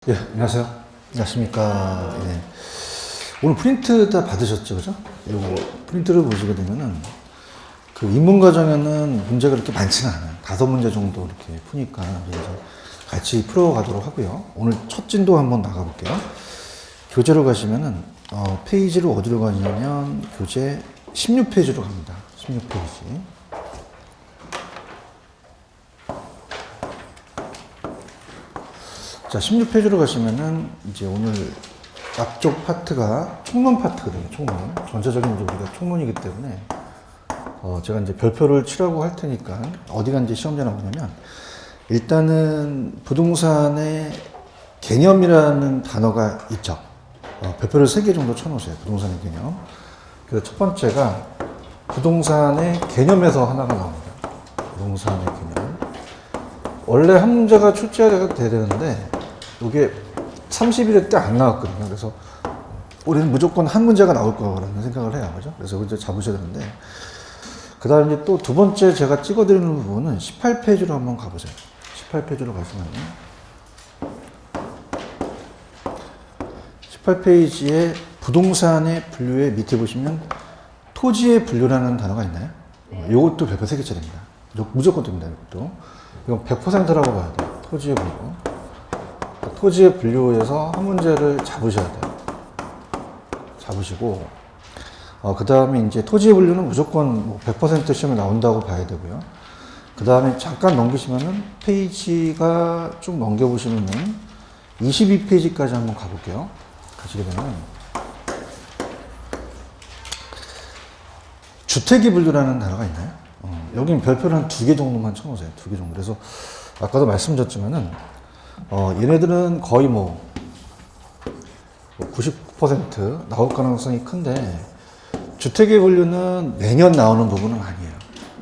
예, 안녕하세요. 안녕하십니까. 예. 오늘 프린트 다 받으셨죠, 그죠? 요거 프린트를 보시게 되면은 그 입문 과정에는 문제가 그렇게 많지는 않아요. 5문제 정도 이렇게 푸니까 이제 같이 풀어가도록 하고요. 오늘 첫 진도 한번 나가볼게요. 교재로 가시면은 페이지를 어디로 가냐면 교재 16페이지로 갑니다. 16페이지. 자, 16페이지로 가시면은 이제 오늘 앞쪽 파트가 총론 파트거든요. 총론. 전체적인 이제 우리가 총론이기 때문에 제가 이제 별표를 치라고 할 테니까 어디가 이제 시험제 나오냐면 일단은 부동산의 개념이라는 단어가 있죠. 별표를 3개 정도 쳐놓으세요. 부동산의 개념. 그래서 첫 번째가 부동산의 개념에서 하나가 나옵니다. 부동산의 개념. 원래 한 문제가 출제가 돼야 되는데 이게 30일에 때 안 나왔거든요. 그래서 우리는 무조건 한 문제가 나올 거라는 생각을 해요. 그죠? 그래서 이제 잡으셔야 되는데 그 다음에 또 두 번째 제가 찍어드리는 부분은 18페이지로 한번 가보세요. 18페이지로 가시면요. 18페이지에 부동산의 분류의 밑에 보시면 토지의 분류라는 단어가 있나요? 이것도 별표 3개짜리입니다. 무조건 됩니다. 이것도. 이건 100%라고 봐야 돼요. 토지의 분류. 토지의 분류에서 한 문제를 잡으셔야 돼요. 잡으시고, 그 다음에 이제 토지의 분류는 무조건 100% 시험에 나온다고 봐야 되고요. 그 다음에 잠깐 넘기시면은 페이지가 쭉 넘겨보시면은 22페이지까지 한번 가볼게요. 가시게 되면 주택의 분류라는 단어가 있나요? 여긴 별표를 한 2개 정도만 쳐놓으세요. 2개 정도. 그래서 아까도 말씀드렸지만은 얘네들은 거의 99% 나올 가능성이 큰데 주택의 분류는 매년 나오는 부분은 아니에요.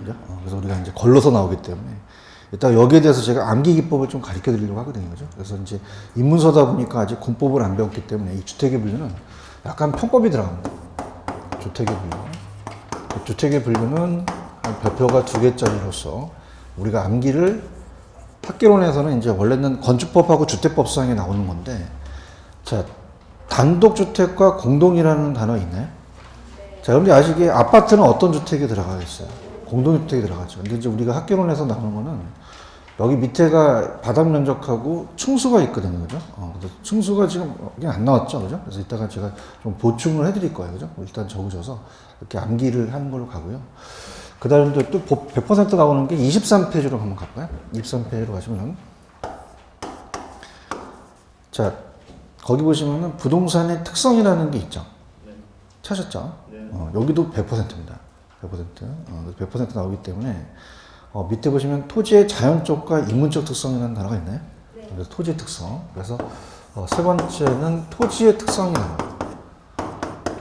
그죠? 그래서 우리가 이제 걸러서 나오기 때문에 일단 여기에 대해서 제가 암기 기법을 좀 가르쳐 드리려고 하거든요. 그죠? 그래서 이제 입문서다 보니까 아직 공법을 안 배웠기 때문에 이 주택의 분류는 약간 편법이 들어갑니다. 주택의 분류. 주택의 분류는 별표가 2개짜리로서 우리가 암기를 학개론에서는 이제 원래는 건축법하고 주택법상에 나오는 건데, 자, 단독주택과 공동이라는 단어 있나요? 자, 여러분들 아시기에 아파트는 어떤 주택에 들어가겠어요? 공동주택에 들어가죠. 근데 이제 우리가 학개론에서 나오는 거는 여기 밑에가 바닥 면적하고 층수가 있거든요. 그죠? 그래서 층수가 지금 여기 안 나왔죠. 그죠? 그래서 이따가 제가 좀 보충을 해드릴 거예요. 그죠? 일단 적으셔서 이렇게 암기를 하는 걸로 가고요. 그 다음에 또 100% 나오는 게 23페이지로 한번 갈까요? 23페이지로 가시면, 자, 거기 보시면은 부동산의 특성이라는 게 있죠. 네. 찾았죠? 네. 여기도 100%입니다. 100%. 100% 나오기 때문에, 밑에 보시면 토지의 자연적과 인문적 특성이라는 단어가 있나요? 네. 그래서 토지의 특성. 그래서, 세 번째는 토지의 특성이 나와요.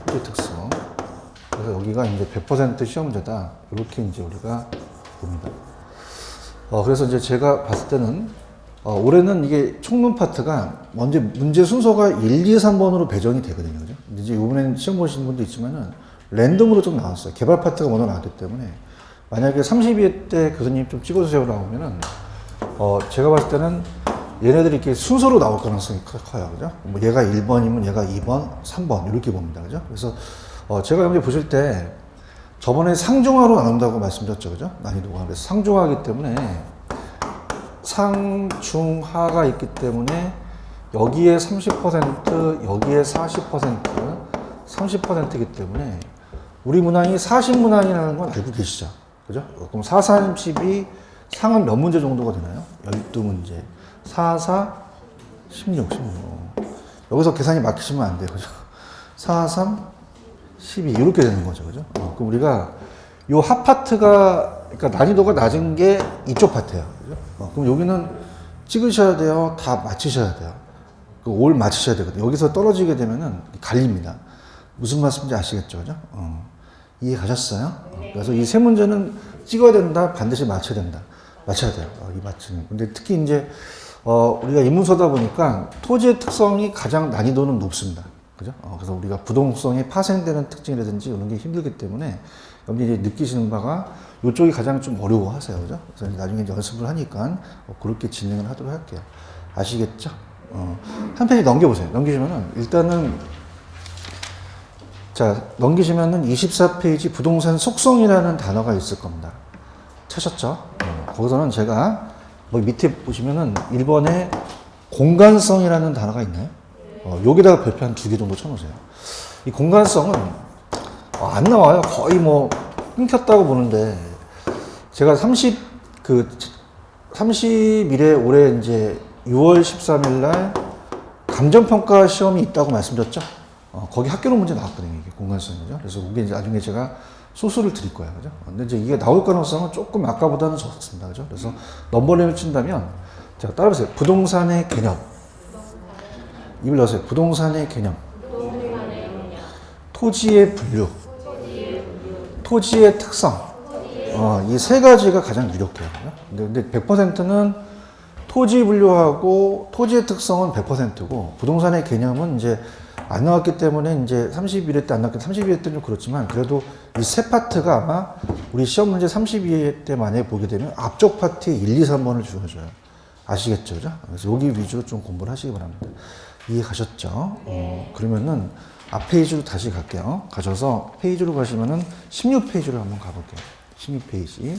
토지의 특성. 그래서 여기가 이제 100% 시험제다. 이렇게 이제 우리가 봅니다. 그래서 이제 제가 봤을 때는, 올해는 이게 총론 파트가 먼저 문제 순서가 1, 2, 3번으로 배정이 되거든요. 그죠? 근데 이제 이번에는 시험 보시는 분도 있지만은 랜덤으로 좀 나왔어요. 개발 파트가 먼저 나왔기 때문에. 만약에 32회 때 교수님 좀 찍어주세요 나오면은, 제가 봤을 때는 얘네들이 이렇게 순서로 나올 가능성이 커요. 그죠? 뭐 얘가 1번이면 얘가 2번, 3번, 이렇게 봅니다. 그죠? 그래서 제가 여기 보실 때 저번에 상중하로 나눈다고 말씀드렸죠. 그죠? 난이도가. 그래서 상중하기 때문에 상중하가 있기 때문에 여기에 30%, 여기에 40%, 30%이기 때문에 우리 문항이 40문항이라는 건 알고 계시죠? 그죠? 그럼 4, 32 상은 몇 문제 정도가 되나요? 12문제. 4, 4, 16. 여기서 계산이 막히시면 안 돼요. 그죠? 4, 3, 12 이렇게 되는 거죠. 그죠? 그럼 우리가 요 핫파트가 그러니까 난이도가 낮은 게 이쪽 파트예요. 그죠? 그럼 여기는 찍으셔야 돼요. 다 맞히셔야 돼요. 올 맞히셔야 되거든요. 여기서 떨어지게 되면은 갈립니다. 무슨 말씀인지 아시겠죠? 그죠? 이해 가셨어요? 그래서 이 세 문제는 찍어야 된다. 반드시 맞춰야 된다. 맞춰야 돼요. 이 맞추는. 근데 특히 이제 우리가 입문서다 보니까 토지의 특성이 가장 난이도는 높습니다. 그죠? 그래서 우리가 부동성이 파생되는 특징이라든지 이런 게 힘들기 때문에 여러분들이 이제 느끼시는 바가 이쪽이 가장 좀 어려워하세요. 그죠? 그래서 나중에 이제 연습을 하니까 그렇게 진행을 하도록 할게요. 아시겠죠? 한 페이지 넘겨보세요. 넘기시면은 일단은 자 넘기시면은 24페이지 부동산 속성이라는 단어가 있을 겁니다. 찾았죠? 거기서는 제가 뭐 밑에 보시면은 1번에 공간성이라는 단어가 있나요? 여기다가 별표 한 2개 정도 쳐놓으세요. 이 공간성은 안 나와요. 거의 뭐 끊겼다고 보는데 제가 30일에 올해 이제 6월 13일 날 감정평가 시험이 있다고 말씀드렸죠? 거기 학교론 문제 나왔거든요. 이게 공간성이죠. 그래서 그게 이제 나중에 제가 소스를 드릴 거예요. 그죠? 근데 이제 이게 나올 가능성은 조금 아까보다는 적습니다. 그죠? 그래서 넘버링을 친다면, 자, 따라보세요. 부동산의 개념. 입을 넣으세요. 부동산의 개념. 토지의 분류. 토지의 특성. 이 세 가지가 가장 유력해요. 근데 100%는 토지 분류하고 토지의 특성은 100%고 부동산의 개념은 이제 안 나왔기 때문에 이제 31회 때 안 나왔기 때문에 32회 때는 좀 그렇지만 그래도 이 세 파트가 아마 우리 시험 문제 32회 때 만약에 보게 되면 앞쪽 파트에 1, 2, 3번을 주어줘요. 아시겠죠? 그죠? 그래서 여기 위주로 좀 공부를 하시기 바랍니다. 이해 가셨죠? 그러면은 앞 페이지로 다시 갈게요. 가셔서 페이지로 가시면은 16페이지로 한번 가볼게요. 16페이지.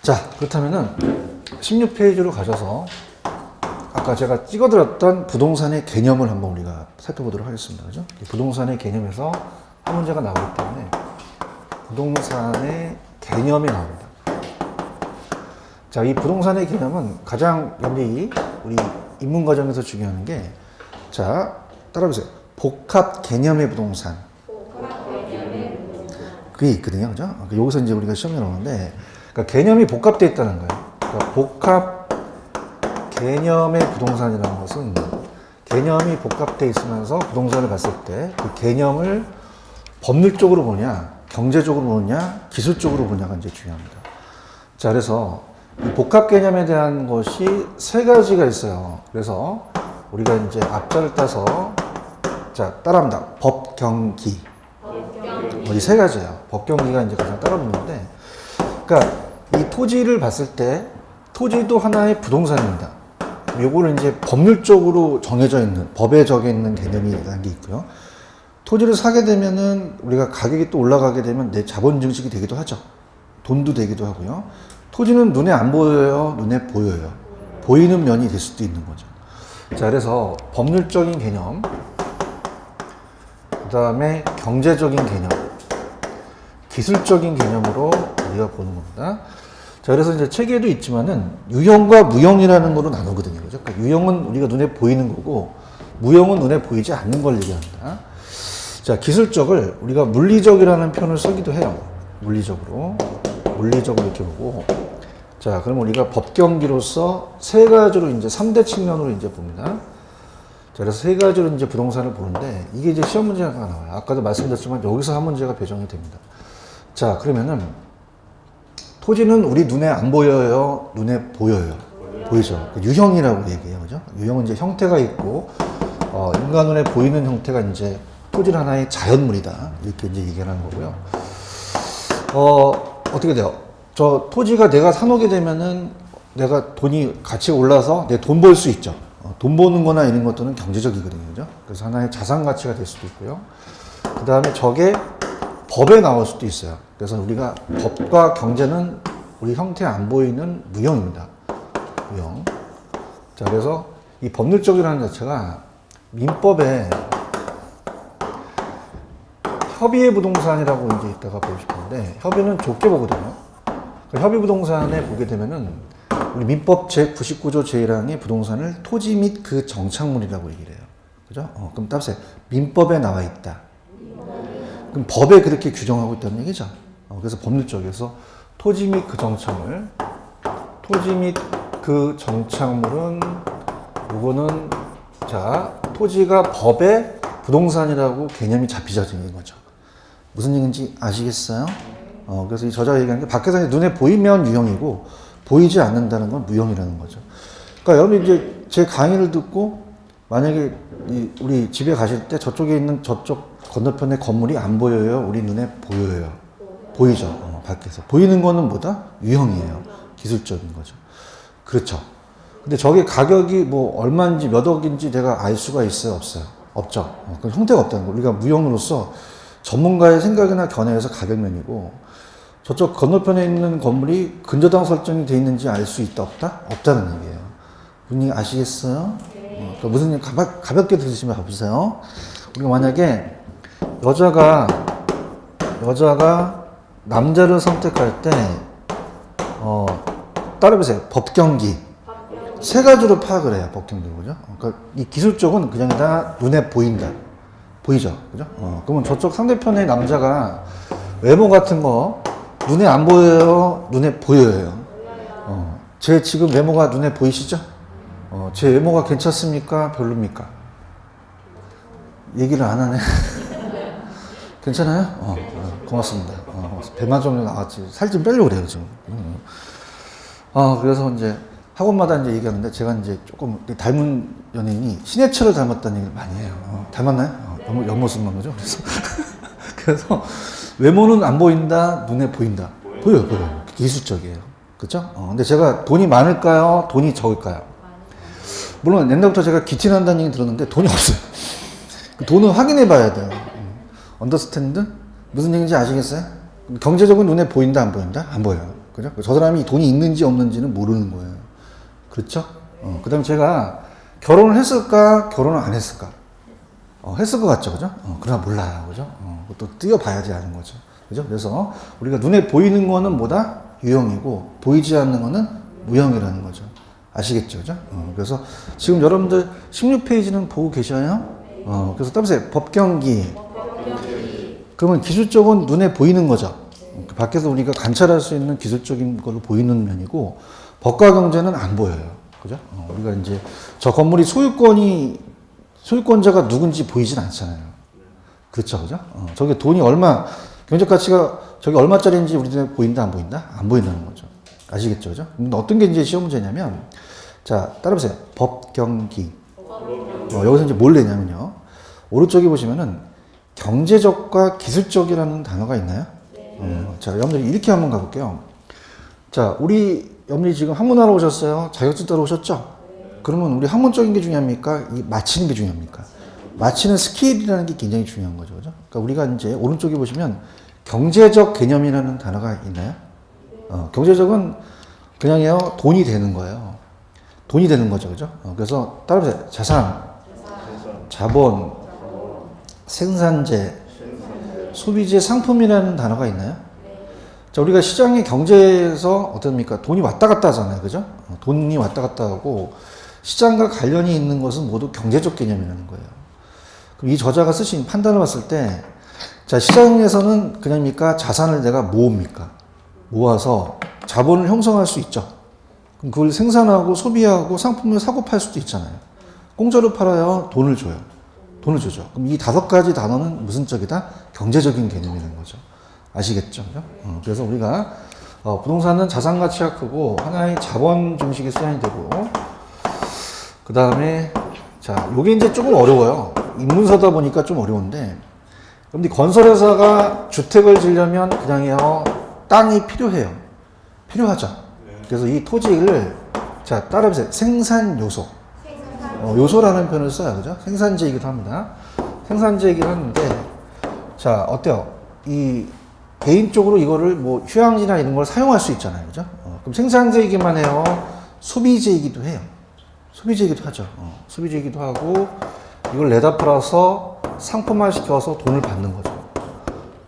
자, 그렇다면은 16페이지로 가셔서 아까 제가 찍어드렸던 부동산의 개념을 한번 우리가 살펴보도록 하겠습니다. 그죠? 부동산의 개념에서 한 문제가 나오기 때문에 부동산의 개념이 나옵니다. 자, 이 부동산의 개념은 가장 우리 입문 과정에서 중요한 게, 자, 따라해보세요. 복합 개념의 부동산. 그게 있거든요. 그죠? 여기서 이제 우리가 시험에 나오는데, 그러니까 개념이 복합되어 있다는 거예요. 그러니까 복합 개념의 부동산이라는 것은 개념이 복합되어 있으면서 부동산을 봤을 때 그 개념을 법률적으로 보냐, 경제적으로 보냐, 기술적으로 보냐가 이제 중요합니다. 자, 그래서 이 복합 개념에 대한 것이 세 가지가 있어요. 그래서 우리가 이제 앞자를 따서 자, 따라합니다. 법, 경, 기. 이 세 가지예요. 법, 경, 기가 이제 가장 따라붙는데, 그러니까 이 토지를 봤을 때 토지도 하나의 부동산입니다. 요거는 이제 법률적으로 정해져 있는, 법에 적혀 있는 개념이라는 게 있고요. 토지를 사게 되면은 우리가 가격이 또 올라가게 되면 내 자본 증식이 되기도 하죠. 돈도 되기도 하고요. 토지는 눈에 안 보여요? 눈에 보여요? 보이는 면이 될 수도 있는 거죠. 자, 그래서 법률적인 개념, 그 다음에 경제적인 개념, 기술적인 개념으로 우리가 보는 겁니다. 자, 그래서 이제 책에도 있지만은 유형과 무형이라는 거로 나누거든요. 그죠? 그러니까 유형은 우리가 눈에 보이는 거고, 무형은 눈에 보이지 않는 걸 얘기합니다. 자, 기술적을 우리가 물리적이라는 표현을 쓰기도 해요. 물리적으로 이렇게 보고. 자, 그럼 우리가 법경기로서 세 가지로 이제 3대 측면으로 이제 봅니다. 자, 그래서 세 가지로 이제 부동산을 보는데 이게 이제 시험 문제가 나와요. 아까도 말씀드렸지만 여기서 한 문제가 배정이 됩니다. 자, 그러면은 토지는 우리 눈에 안 보여요? 눈에 보여요? 보이죠? 유형이라고 얘기해요. 그죠? 유형은 이제 형태가 있고, 인간 눈에 보이는 형태가 이제 토지는 하나의 자연물이다. 이렇게 이제 얘기하는 거고요. 어떻게 돼요? 저 토지가 내가 사놓게 되면은 내가 돈이 가치가 올라서 내 돈 벌 수 있죠. 돈 버는 거나 이런 것들은 경제적이거든요. 그죠? 그래서 하나의 자산 가치가 될 수도 있고요. 그 다음에 저게 법에 나올 수도 있어요. 그래서 우리가 법과 경제는 우리 형태에 안 보이는 무형입니다. 무형. 자, 그래서 이 법률적이라는 자체가 민법에 협의의 부동산이라고 이제 이따가 보고 싶은데, 협의는 좁게 보거든요. 그러니까 협의 부동산에 보게 되면은 우리 민법 제99조 제1항의 부동산을 토지 및 그 정착물이라고 얘기를 해요. 그죠? 그럼 따라서 민법에 나와 있다. 그럼 법에 그렇게 규정하고 있다는 얘기죠. 그래서 법률적에서 토지 및 그 정착물, 토지 및 그 정착물은 요거는 자 토지가 법에 부동산이라고 개념이 잡히자는 거죠. 무슨 얘기인지 아시겠어요? 그래서 이 저자가 얘기하는 게 밖에서 눈에 보이면 유형이고 보이지 않는다는 건 무형이라는 거죠. 그러니까 여러분 이제 제 강의를 듣고 만약에 우리 집에 가실 때 저쪽에 있는 저쪽 건너편에 건물이 안 보여요? 우리 눈에 보여요? 보이죠? 밖에서. 보이는 거는 뭐다? 유형이에요. 기술적인 거죠. 그렇죠. 근데 저게 가격이 뭐 얼마인지 몇 억인지 내가 알 수가 있어요? 없어요? 없죠. 그 형태가 없다는 거. 우리가 무형으로서 전문가의 생각이나 견해에서 가격면이고 저쪽 건너편에 있는 건물이 근저당 설정이 돼 있는지 알 수 있다 없다? 없다는 얘기예요. 분이 아시겠어요? 그러니까 무슨 가볍게 들으시면 봐보세요. 우리가 만약에 여자가 남자를 선택할 때 따라해보세요. 법경기 세 가지로 파악을 해요. 법경기 그죠? 그러니까 이 기술 쪽은 그냥 다 눈에 보인다. 보이죠, 그죠? 그러면 저쪽 상대편의 남자가 외모 같은 거 눈에 안 보여요? 눈에 보여요? 제 지금 외모가 눈에 보이시죠? 제 외모가 괜찮습니까? 별로입니까? 얘기를 안 하네. 괜찮아요? 고맙습니다. 배만 좀 나왔지. 살 좀 빼려고 그래요, 지금. 그래서 이제 학원마다 이제 얘기하는데 제가 이제 조금 닮은 연예인이 신해철을 닮았다는 얘기를 많이 해요. 닮았나요? 옆모습만 그죠? 그래서 외모는 안 보인다, 눈에 보인다. 보여요. 기술적이에요. 그죠? 근데 제가 돈이 많을까요? 돈이 적을까요? 물론 옛날부터 제가 기티난다는 얘기 들었는데 돈이 없어요. 돈은 확인해 봐야 돼요. 언더스탠드? 무슨 얘기인지 아시겠어요? 경제적으로 눈에 보인다, 안 보인다? 안 보여요. 그죠? 저 사람이 돈이 있는지 없는지는 모르는 거예요. 그렇죠? 그 다음에 제가 결혼을 했을까? 결혼을 안 했을까? 했을 것 같죠, 그죠? 그러나 몰라요, 그죠? 또 뛰어봐야지 아는 거죠, 그죠? 그래서 우리가 눈에 보이는 거는 뭐다? 유형이고 보이지 않는 거는 무형이라는 거죠. 아시겠죠, 그죠? 그래서 지금 여러분들 16페이지는 보고 계셔요? 그래서 따보세요. 법경기. 그러면 기술적은 눈에 보이는 거죠. 밖에서 우리가 관찰할 수 있는 기술적인 걸로 보이는 면이고 법과 경제는 안 보여요, 그죠? 우리가 이제 저 건물이 소유권자가 누군지 보이진 않잖아요. 그렇죠, 그죠? 저게 돈이 얼마, 경제적 가치가 저게 얼마짜리인지 우리 눈에 보인다, 안 보인다? 안 보인다는 거죠. 아시겠죠, 그죠? 근데 어떤 게 이제 시험 문제냐면, 자, 따라보세요. 법경기. 여기서 이제 뭘 내냐면요. 오른쪽에 보시면은 경제적과 기술적이라는 단어가 있나요? 자, 여러분들이 이렇게 한번 가볼게요. 자, 여러분들이 지금 학문하러 오셨어요? 자격증 따러 오셨죠? 그러면 우리 학문적인 게 중요합니까? 이 맞히는 게 중요합니까? 맞히는 스킬이라는 게 굉장히 중요한 거죠. 그죠? 그러니까 우리가 이제 오른쪽에 보시면 경제적 개념이라는 단어가 있나요? 경제적은 그냥요, 돈이 되는 거예요. 돈이 되는 거죠. 그죠? 그래서 따라보세요. 자산, 자본, 생산재, 소비재, 상품이라는 단어가 있나요? 자, 우리가 시장의 경제에서 어떻습니까? 돈이 왔다 갔다 하잖아요. 그죠? 돈이 왔다 갔다 하고 시장과 관련이 있는 것은 모두 경제적 개념이라는 거예요. 그럼 이 저자가 쓰신 판단을 봤을 때, 자, 시장에서는 그냥입니까? 자산을 내가 모읍니까? 모아서 자본을 형성할 수 있죠. 그럼 그걸 생산하고 소비하고 상품을 사고 팔 수도 있잖아요. 공짜로 팔아야 돈을 줘요. 돈을 주죠. 그럼 이 5가지 단어는 무슨 쪽이다? 경제적인 개념이라는 거죠. 아시겠죠? 그래서 우리가 부동산은 자산 가치가 크고 하나의 자본 중식의 수단이 되고, 그 다음에 자, 요게 이제 조금 어려워요. 인문서다 보니까 좀 어려운데, 그런데 건설회사가 주택을 지으려면 그냥요, 땅이 필요해요. 필요하죠. 그래서 이 토지를, 자, 따라해보세요. 생산 요소. 요소라는 표현을 써요. 그죠? 생산재이기도 합니다. 생산재이기도 하는데, 자, 어때요? 이 개인적으로 이거를 뭐 휴양지나 이런 걸 사용할 수 있잖아요. 그죠? 그럼 생산재이기만 해요? 소비재이기도 해요. 소비재이기도 하죠. 소비재이기도 하고, 이걸 내다 팔아서 상품화 시켜서 돈을 받는 거죠.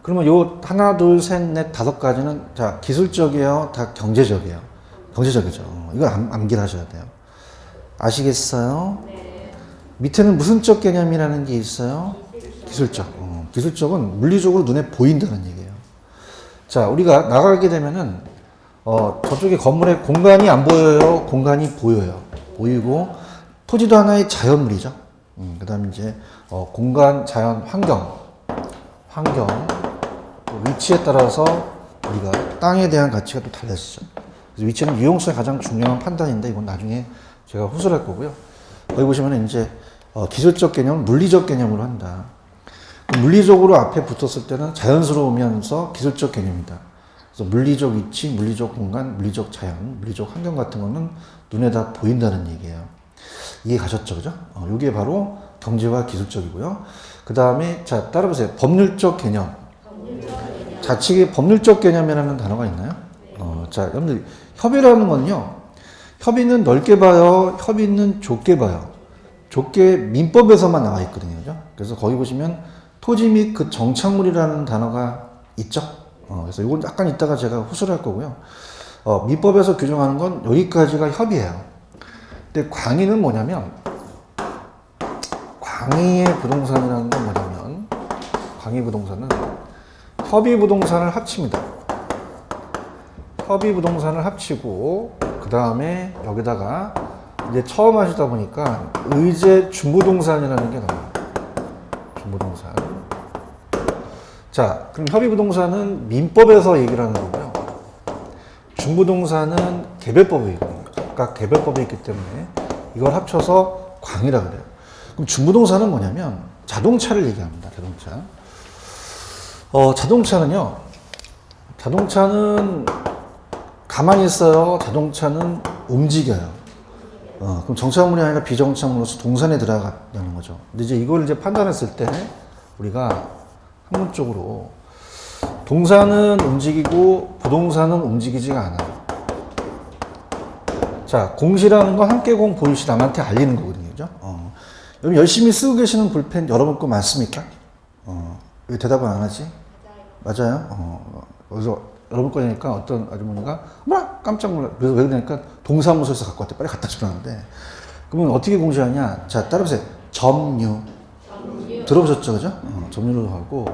그러면 요 하나, 둘, 셋, 넷, 5가지는 자, 기술적이에요? 다 경제적이에요? 경제적이죠. 이걸 암기를 하셔야 돼요. 아시겠어요? 네. 밑에는 무슨적 개념이라는 게 있어요? 기술적. 기술적은 물리적으로 눈에 보인다는 얘기예요. 자, 우리가 나가게 되면은 저쪽에 건물에 공간이 안 보여요? 공간이 보여요. 보이고 토지도 하나의 자연물이죠. 그 다음에 이제 공간, 자연, 환경 위치에 따라서 우리가 땅에 대한 가치가 또 달라지죠. 그래서 위치는 유용성의 가장 중요한 판단인데 이건 나중에 제가 후술할 거고요. 여기 보시면 이제 기술적 개념, 물리적 개념으로 한다. 물리적으로 앞에 붙었을 때는 자연스러우면서 기술적 개념이다. 그래서 물리적 위치, 물리적 공간, 물리적 자연, 물리적 환경 같은 거는 눈에 다 보인다는 얘기예요. 이해 가셨죠? 그죠? 이게 바로 경제와 기술적이고요. 그 다음에, 자, 따라보세요. 법률적 개념. 자치기 법률적 개념이라는 단어가 있나요? 자, 여러분들, 협의라는 건요, 협의는 넓게 봐요, 협의는 좁게 봐요. 좁게 민법에서만 나와 있거든요. 그죠? 그래서 거기 보시면 토지 및 그 정착물이라는 단어가 있죠? 그래서 이건 약간 이따가 제가 호소를 할 거고요. 민법에서 규정하는 건 여기까지가 협의예요. 근데 광의는 뭐냐면, 광의의 부동산이라는 건 뭐냐면, 광의 부동산은 협의 부동산을 합칩니다. 협의 부동산을 합치고, 그 다음에 여기다가 이제 처음 하시다 보니까 의제 준부동산이라는 게 나와요. 준부동산. 자, 그럼 협의 부동산은 민법에서 얘기를 하는 거고요. 준부동산은 개별법에 있거든요. 각각 개별법이 있기 때문에 이걸 합쳐서 광이라 그래요. 그럼 준부동산은 뭐냐면 자동차를 얘기합니다. 자동차. 자동차는 가만히 있어요. 자동차는 움직여요. 그럼 정착물이 아니라 비정착물로서 동산에 들어간다는 거죠. 근데 이제 이걸 이제 판단했을 때 우리가 학문적으로 동산은 움직이고 부동산은 움직이지가 않아요. 자, 공시라는 건 함께공 보유시 남한테 알리는 거거든요. 그죠? 여러분 열심히 쓰고 계시는 볼펜 여러분 거 많습니까? 왜 대답을 안 하지? 맞아요. 그래서 여러분 거니까 어떤 아주머니가 깜짝 놀라. 그래서 왜 그러니까 동사무소에서 갖고 왔대. 빨리 갖다 주라는데. 그러면 어떻게 공시하냐? 자, 따라보세요. 점유. 들어보셨죠? 그죠? 점유를 하고.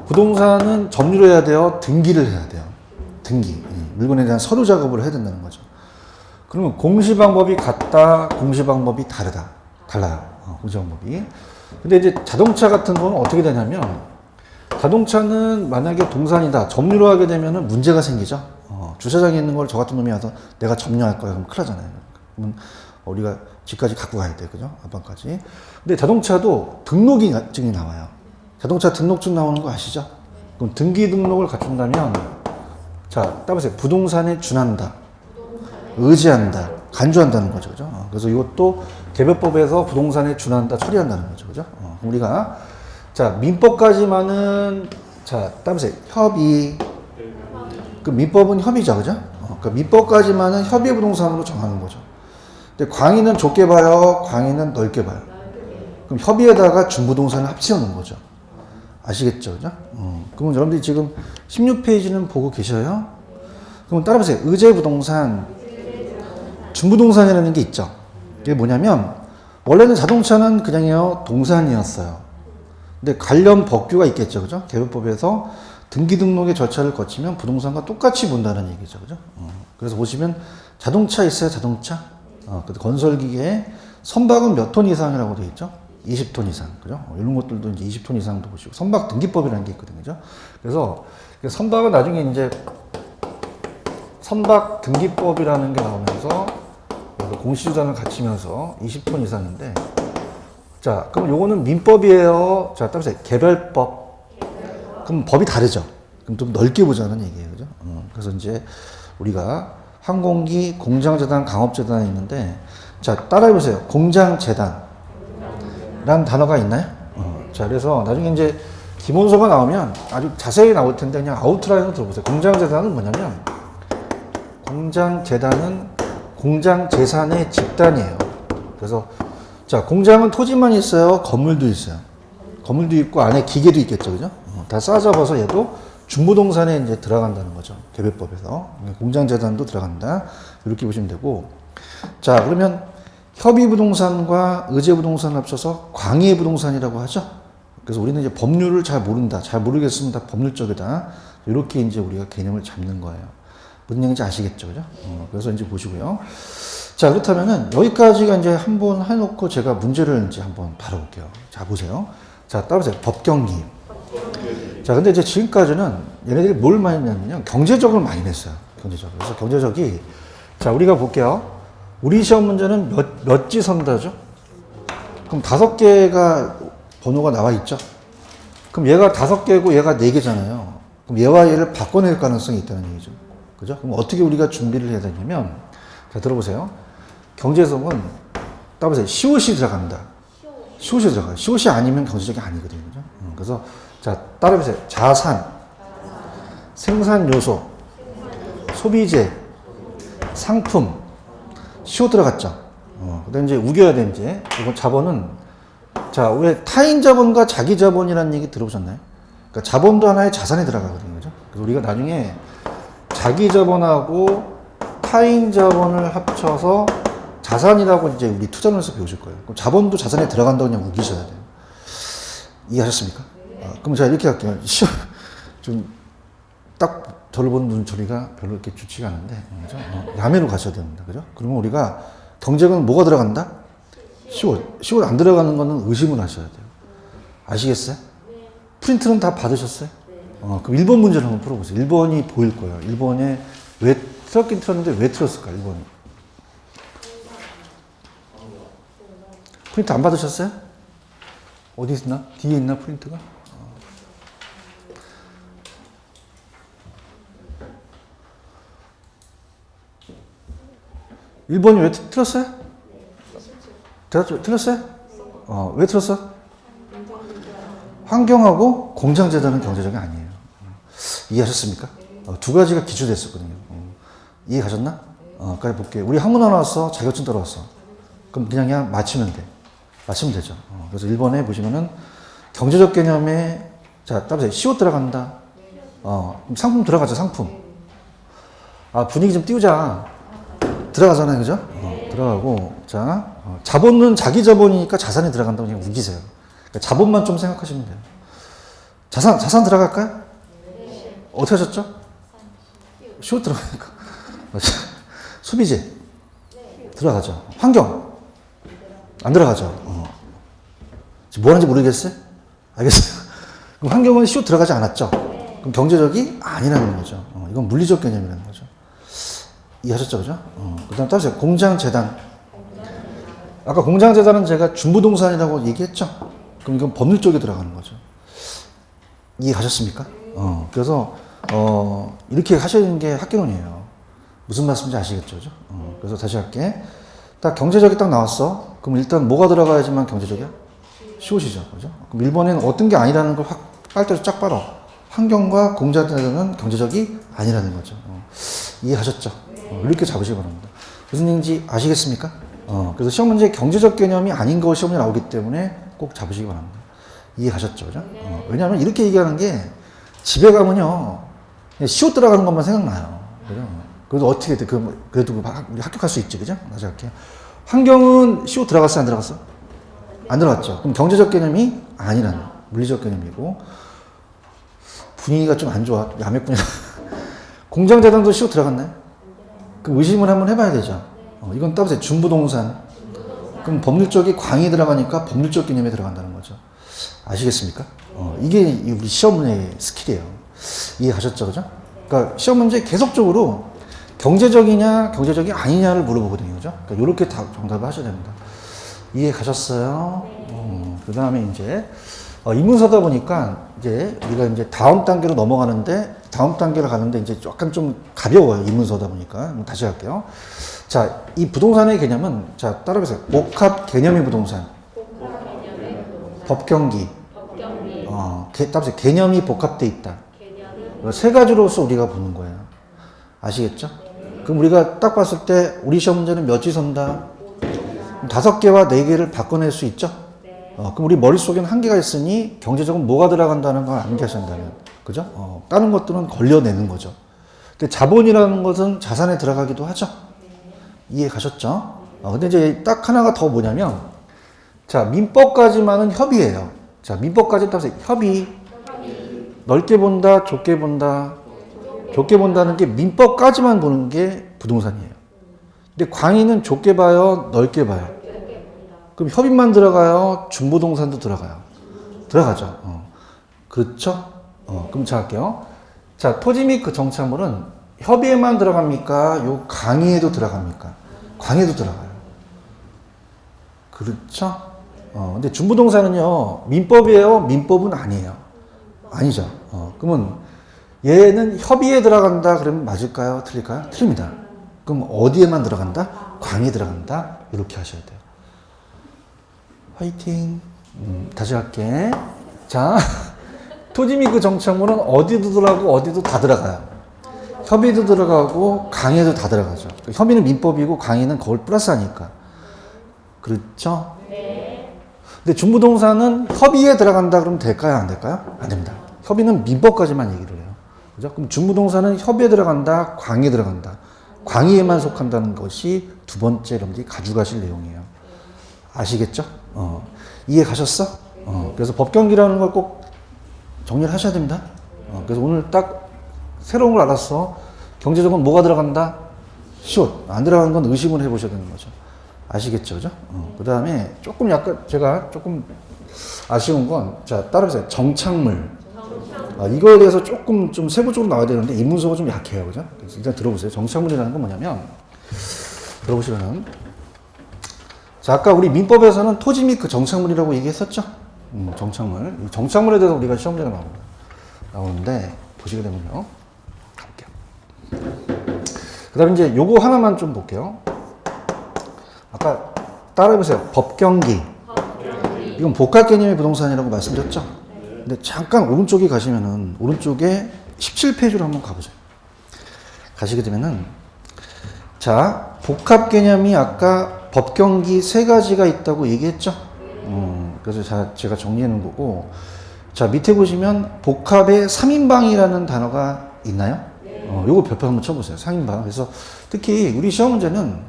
부동산은 점유를 해야 돼요? 등기를 해야 돼요? 등기. 물건에 대한 서류 작업을 해야 된다는 거죠. 그러면 공시 방법이 같다, 공시 방법이 다르다. 달라요. 공시 방법이. 근데 이제 자동차 같은 거는 어떻게 되냐면, 자동차는 만약에 동산이다, 점유를 하게 되면은 문제가 생기죠. 주차장에 있는 걸 저 같은 놈이 와서 내가 점유할 거야. 그럼 큰일 나잖아요. 그러면 우리가 집까지 갖고 가야 돼. 그죠? 앞방까지. 근데 자동차도 등록증이 나와요. 자동차 등록증 나오는 거 아시죠? 그럼 등기 등록을 갖춘다면, 자, 따보세요. 부동산에 준한다. 의지한다. 간주한다는 거죠. 그죠? 그래서 이것도 개별법에서 부동산에 준한다. 처리한다는 거죠. 그죠? 우리가, 자, 민법까지만은, 자, 따보세요. 협의. 그 민법은 협의죠. 그죠? 그러니까 민법까지만은 협의 부동산으로 정하는 거죠. 근데 광의는 좁게 봐요. 광의는 넓게 봐요. 그럼 협의에다가 준부동산을 합치는 거죠. 아시겠죠? 그죠? 그러면 여러분들이 지금 16페이지는 보고 계셔요? 그럼 따라보세요. 의제부동산, 준부동산이라는 게 있죠. 이게 뭐냐면, 원래는 자동차는 그냥요, 동산이었어요. 근데 관련 법규가 있겠죠. 그죠? 개별법에서 등기 등록의 절차를 거치면 부동산과 똑같이 본다는 얘기죠. 그죠? 그래서 보시면 자동차 있어요, 자동차? 건설기계에 선박은 몇 톤 이상이라고 되어 있죠? 20톤 이상. 그죠? 이런 것들도 이제 20톤 이상도 보시고, 선박 등기법이라는 게 있거든요. 그죠? 그래서 선박은 나중에 이제 선박 등기법이라는 게 나오면서 공시주단을 갖추면서 20톤 이상인데, 자, 그럼 요거는 민법이에요. 자, 따라서 개별법. 그럼 법이 다르죠. 그럼 좀 넓게 보자는 얘기예요. 그죠? 그래서 이제 우리가 항공기, 공장재단, 강업재단이 있는데, 자, 따라해보세요. 공장재단. 라는 단어가 있나요? 자, 그래서 나중에 이제 기본서가 나오면 아주 자세히 나올 텐데 그냥 아웃라인으로 들어보세요. 공장재단은 뭐냐면, 공장재단은 공장재산의 집단이에요. 그래서, 자, 공장은 토지만 있어요? 건물도 있어요? 건물도 있고 안에 기계도 있겠죠. 그죠? 다 싸잡아서 얘도 준부동산에 이제 들어간다는 거죠. 개별법에서. 공장재단도 들어간다. 이렇게 보시면 되고. 자, 그러면 협의부동산과 의제부동산을 합쳐서 광의부동산이라고 하죠. 그래서 우리는 이제 법률을 잘 모른다. 잘 모르겠습니다. 법률적이다. 이렇게 이제 우리가 개념을 잡는 거예요. 무슨 얘기인지 아시겠죠? 그죠? 그래서 이제 보시고요. 자, 그렇다면은 여기까지가 이제 한번 해놓고 제가 문제를 이제 한번 다뤄볼게요. 자, 보세요. 자, 따라보세요. 법경기. 자, 근데 이제 지금까지는 얘네들이 뭘 많이 냈냐면 경제적으로 많이 냈어요. 경제적으로. 그래서 경제적이, 자, 우리가 볼게요. 우리 시험 문제는 몇 지선다죠? 그럼 5개가 번호가 나와 있죠? 그럼 얘가 5개고 얘가 4개잖아요. 그럼 얘와 얘를 바꿔낼 가능성이 있다는 얘기죠. 그죠? 그럼 어떻게 우리가 준비를 해야 되냐면, 자, 들어보세요. 경제성은 따보세요. 시옷이 들어간다. 시옷이 들어가요. 시옷이 아니면 경제적이 아니거든요. 그죠? 그래서 자, 따라해보세요. 자산, 생산 요소, 소비재, 상품, 시옷 들어갔죠. 그다음 이제 우겨야 돼, 이제. 이건 자본은, 자, 왜 타인 자본과 자기 자본이라는 얘기 들어보셨나요? 그러니까 자본도 하나의 자산에 들어가거든요. 그죠? 그래서 우리가 나중에 자기 자본하고 타인 자본을 합쳐서 자산이라고 이제 우리 투자론에서 배우실 거예요. 그럼 자본도 자산에 들어간다고 그냥 우기셔야 돼요. 이해하셨습니까? 그럼 제가 이렇게 할게요. 시험, 좀, 딱 저를 보는 눈초리가 별로 이렇게 좋지가 않은데, 그죠? 야매로 가셔야 됩니다. 그죠? 그러면 우리가 경제는 뭐가 들어간다? 시옷. 시옷 안 들어가는 거는 의심을 하셔야 돼요. 아시겠어요? 프린트는 다 받으셨어요? 그럼 1번 문제를 한번 풀어보세요. 1번이 보일 거예요. 1번에 왜, 틀었긴 틀었는데 왜 틀었을까, 1번이? 프린트 안 받으셨어요? 어디 있나? 뒤에 있나, 프린트가? 1번이 왜 틀었어요? 틀렸어요? 왜 틀었어? 환경하고 공장재단은 경제적이 아니에요. 이해하셨습니까? 두 가지가 기출됐었거든요. 이해가셨나? 까지 볼게요. 우리 한문화 나왔어. 자격증 따라왔어. 그럼 그냥 맞추면 돼. 맞추면 되죠. 그래서 1번에 보시면은 경제적 개념에, 자, 따보세요. 시옷 들어간다. 상품 들어가죠, 상품. 분위기 좀 띄우자. 들어가잖아요, 그죠? 들어가고, 자, 자본은 자기 자본이니까 자산이 들어간다고 그냥 우기세요. 그러니까 자본만 좀 생각하시면 돼요. 자산 들어갈까요? 어떻게 하셨죠? 시옷 들어가니까. 소비재. 들어가죠. 환경. 안 들어가죠. 지금 뭐 하는지 모르겠어요? 알겠어요? 그럼 환경은 시옷 들어가지 않았죠? 그럼 경제적이 아니라는 거죠. 이건 물리적 개념이라는 거죠. 이해하셨죠? 그죠? 그 다음 따르세요. 공장재단. 아까 공장재단은 제가 준부동산이라고 얘기했죠? 그럼 이건 법률 쪽에 들어가는 거죠. 이해하셨습니까? 그래서, 이렇게 하시는 게 학개론이에요. 무슨 말씀인지 아시겠죠? 그죠? 그래서 다시 할게. 딱 경제적이 딱 나왔어. 그럼 일단 뭐가 들어가야지만 경제적이야? 시옷이죠. 그죠? 그럼 1번에는 어떤 게 아니라는 걸 확, 빨대로 쫙 빨아. 환경과 공장재단은 경제적이 아니라는 거죠. 이해하셨죠? 이렇게 잡으시기 바랍니다. 무슨 얘기인지 아시겠습니까? 그래서 시험 문제 경제적 개념이 아닌 거 시험에 나오기 때문에 꼭 잡으시기 바랍니다. 이해하셨죠? 그죠? 왜냐하면 이렇게 얘기하는 게 집에 가면요. 시옷 들어가는 것만 생각나요. 그죠? 그래도 어떻게, 그래도 우리 합격할 수 있지. 그죠? 다시 할게요. 환경은 시옷 들어갔어? 안 들어갔어? 안 들어갔죠. 그럼 경제적 개념이 아니라는 물리적 개념이고, 분위기가 좀 안 좋아. 야매꾼이야. 공장재단도 시옷 들어갔나요? 그럼 의심을 한번 해봐야 되죠. 이건 따보세요. 준부동산. 그럼 법률적이 광이 들어가니까 법률적 개념에 들어간다는 거죠. 아시겠습니까? 이게 우리 시험 문제의 스킬이에요. 이해하셨죠? 그죠? 그러니까 시험 문제 계속적으로 경제적이냐, 경제적이 아니냐를 물어보거든요. 그죠? 그러니까 이렇게 다 정답을 하셔야 됩니다. 이해 가셨어요? 그 다음에 이제, 인문서다 보니까 이제 우리가 이제 다음 단계로 넘어가는데, 다음 단계로 가는데 이제 약간 좀 가벼워요. 인문서다 보니까. 다시 할게요. 자, 이 부동산의 개념은, 자, 따라해보세요. 복합 개념의 부동산. 법경기. 따라해보세요. 개념이 복합되어 있다. 세 가지로서 우리가 보는 거예요. 아시겠죠? 그럼 우리가 딱 봤을 때 우리 시험 문제는 몇 지선다? 5개와 4개를 바꿔낼 수 있죠? 그럼 우리 머릿속에는 한계가 있으니 경제적으로 뭐가 들어간다는 걸 암기하신다면, 그죠? 다른 것들은 걸려내는 거죠. 근데 자본이라는 것은 자산에 들어가기도 하죠. 이해 가셨죠? 근데 이제 딱 하나가 더 뭐냐면, 자, 민법까지만은 협의예요. 자, 민법까지 따라서 협의. 넓게 본다, 좁게 본다. 좁게 본다는 게 민법까지만 보는 게 부동산이에요. 근데 광의는 좁게 봐요, 넓게 봐요. 그럼 협의만 들어가요, 중부동산도 들어가요. 들어가죠. 그렇죠? 그럼 자 할게요. 자, 토지 및 그 정착물은 협의에만 들어갑니까? 요 강의에도 들어갑니까? 광의에도 들어가요. 그렇죠? 근데 중부동산은요, 민법이에요? 민법은 아니에요. 아니죠. 그러면 얘는 협의에 들어간다 그러면 맞을까요? 틀릴까요? 틀립니다. 그럼 어디에만 들어간다? 광이 들어간다. 이렇게 하셔야 돼요. 화이팅. 다시 할게. 자, 토지 및 그 정착물은 어디도 들어가고 어디도 다 들어가요. 협의도 들어가고 강의도 다 들어가죠. 협의는 민법이고 강의는 거울 플러스 하니까. 그렇죠? 네. 근데 중부동산은 협의에 들어간다 그러면 될까요? 안 될까요? 안 됩니다. 협의는 민법까지만 얘기를 해요. 그죠? 그럼 중부동산은 협의에 들어간다, 광의에 들어간다. 광의에만 속한다는 것이 두 번째 여러분들이 가져가실 내용이에요. 아시겠죠? 이해 가셨어? 그래서 법경기라는 걸 꼭 정리를 하셔야 됩니다. 그래서 오늘 딱 새로운 걸 알았어. 경제적으로 뭐가 들어간다? 숏. 안 들어가는 건 의심을 해보셔야 되는 거죠. 아시겠죠? 그죠? 그 다음에 조금 약간 제가 조금 아쉬운 건, 자, 따라해보세요. 정착물. 이거에 대해서 조금 좀 세부적으로 나와야 되는데, 이 문서가 좀 약해요. 그죠? 그래서 일단 들어보세요. 정착물이라는 건 뭐냐면, 들어보시면은, 자, 아까 우리 민법에서는 토지 및 그 정착물이라고 얘기했었죠? 정착물. 이 정착물에 대해서 우리가 시험장에 나오는데, 보시게 되면요. 가볼게요. 그 다음에 이제 요거 하나만 좀 볼게요. 아까 따라해보세요. 법경기. 이건 복합 개념의 부동산이라고 말씀드렸죠? 근데 잠깐 오른쪽에 가시면은, 오른쪽에 17페이지로 한번 가보세요. 가시게 되면은, 자, 복합 개념이 아까 법경기 세 가지가 있다고 얘기했죠? 그래서 제가 정리해 놓은 거고, 자, 밑에 보시면 복합의 3인방이라는 단어가 있나요? 요거 별표 한번 쳐보세요. 3인방. 그래서 특히 우리 시험 문제는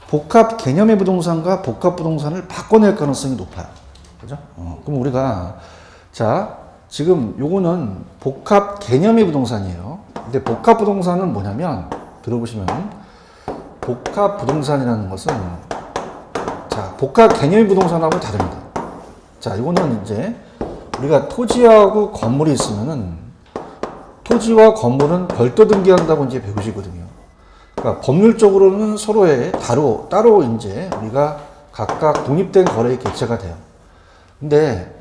복합 개념의 부동산과 복합 부동산을 바꿔낼 가능성이 높아요. 그죠? 그럼 우리가, 자, 지금 요거는 복합 개념의 부동산이에요. 근데 복합 부동산은 뭐냐면, 들어보시면, 복합 부동산이라는 것은, 자, 복합 개념의 부동산하고 다릅니다. 자, 이거는 이제 우리가 토지하고 건물이 있으면은 토지와 건물은 별도 등기한다고 이제 배우시거든요. 그러니까 법률적으로는 서로의 따로 이제 우리가 각각 독립된 거래의 개체가 돼요. 근데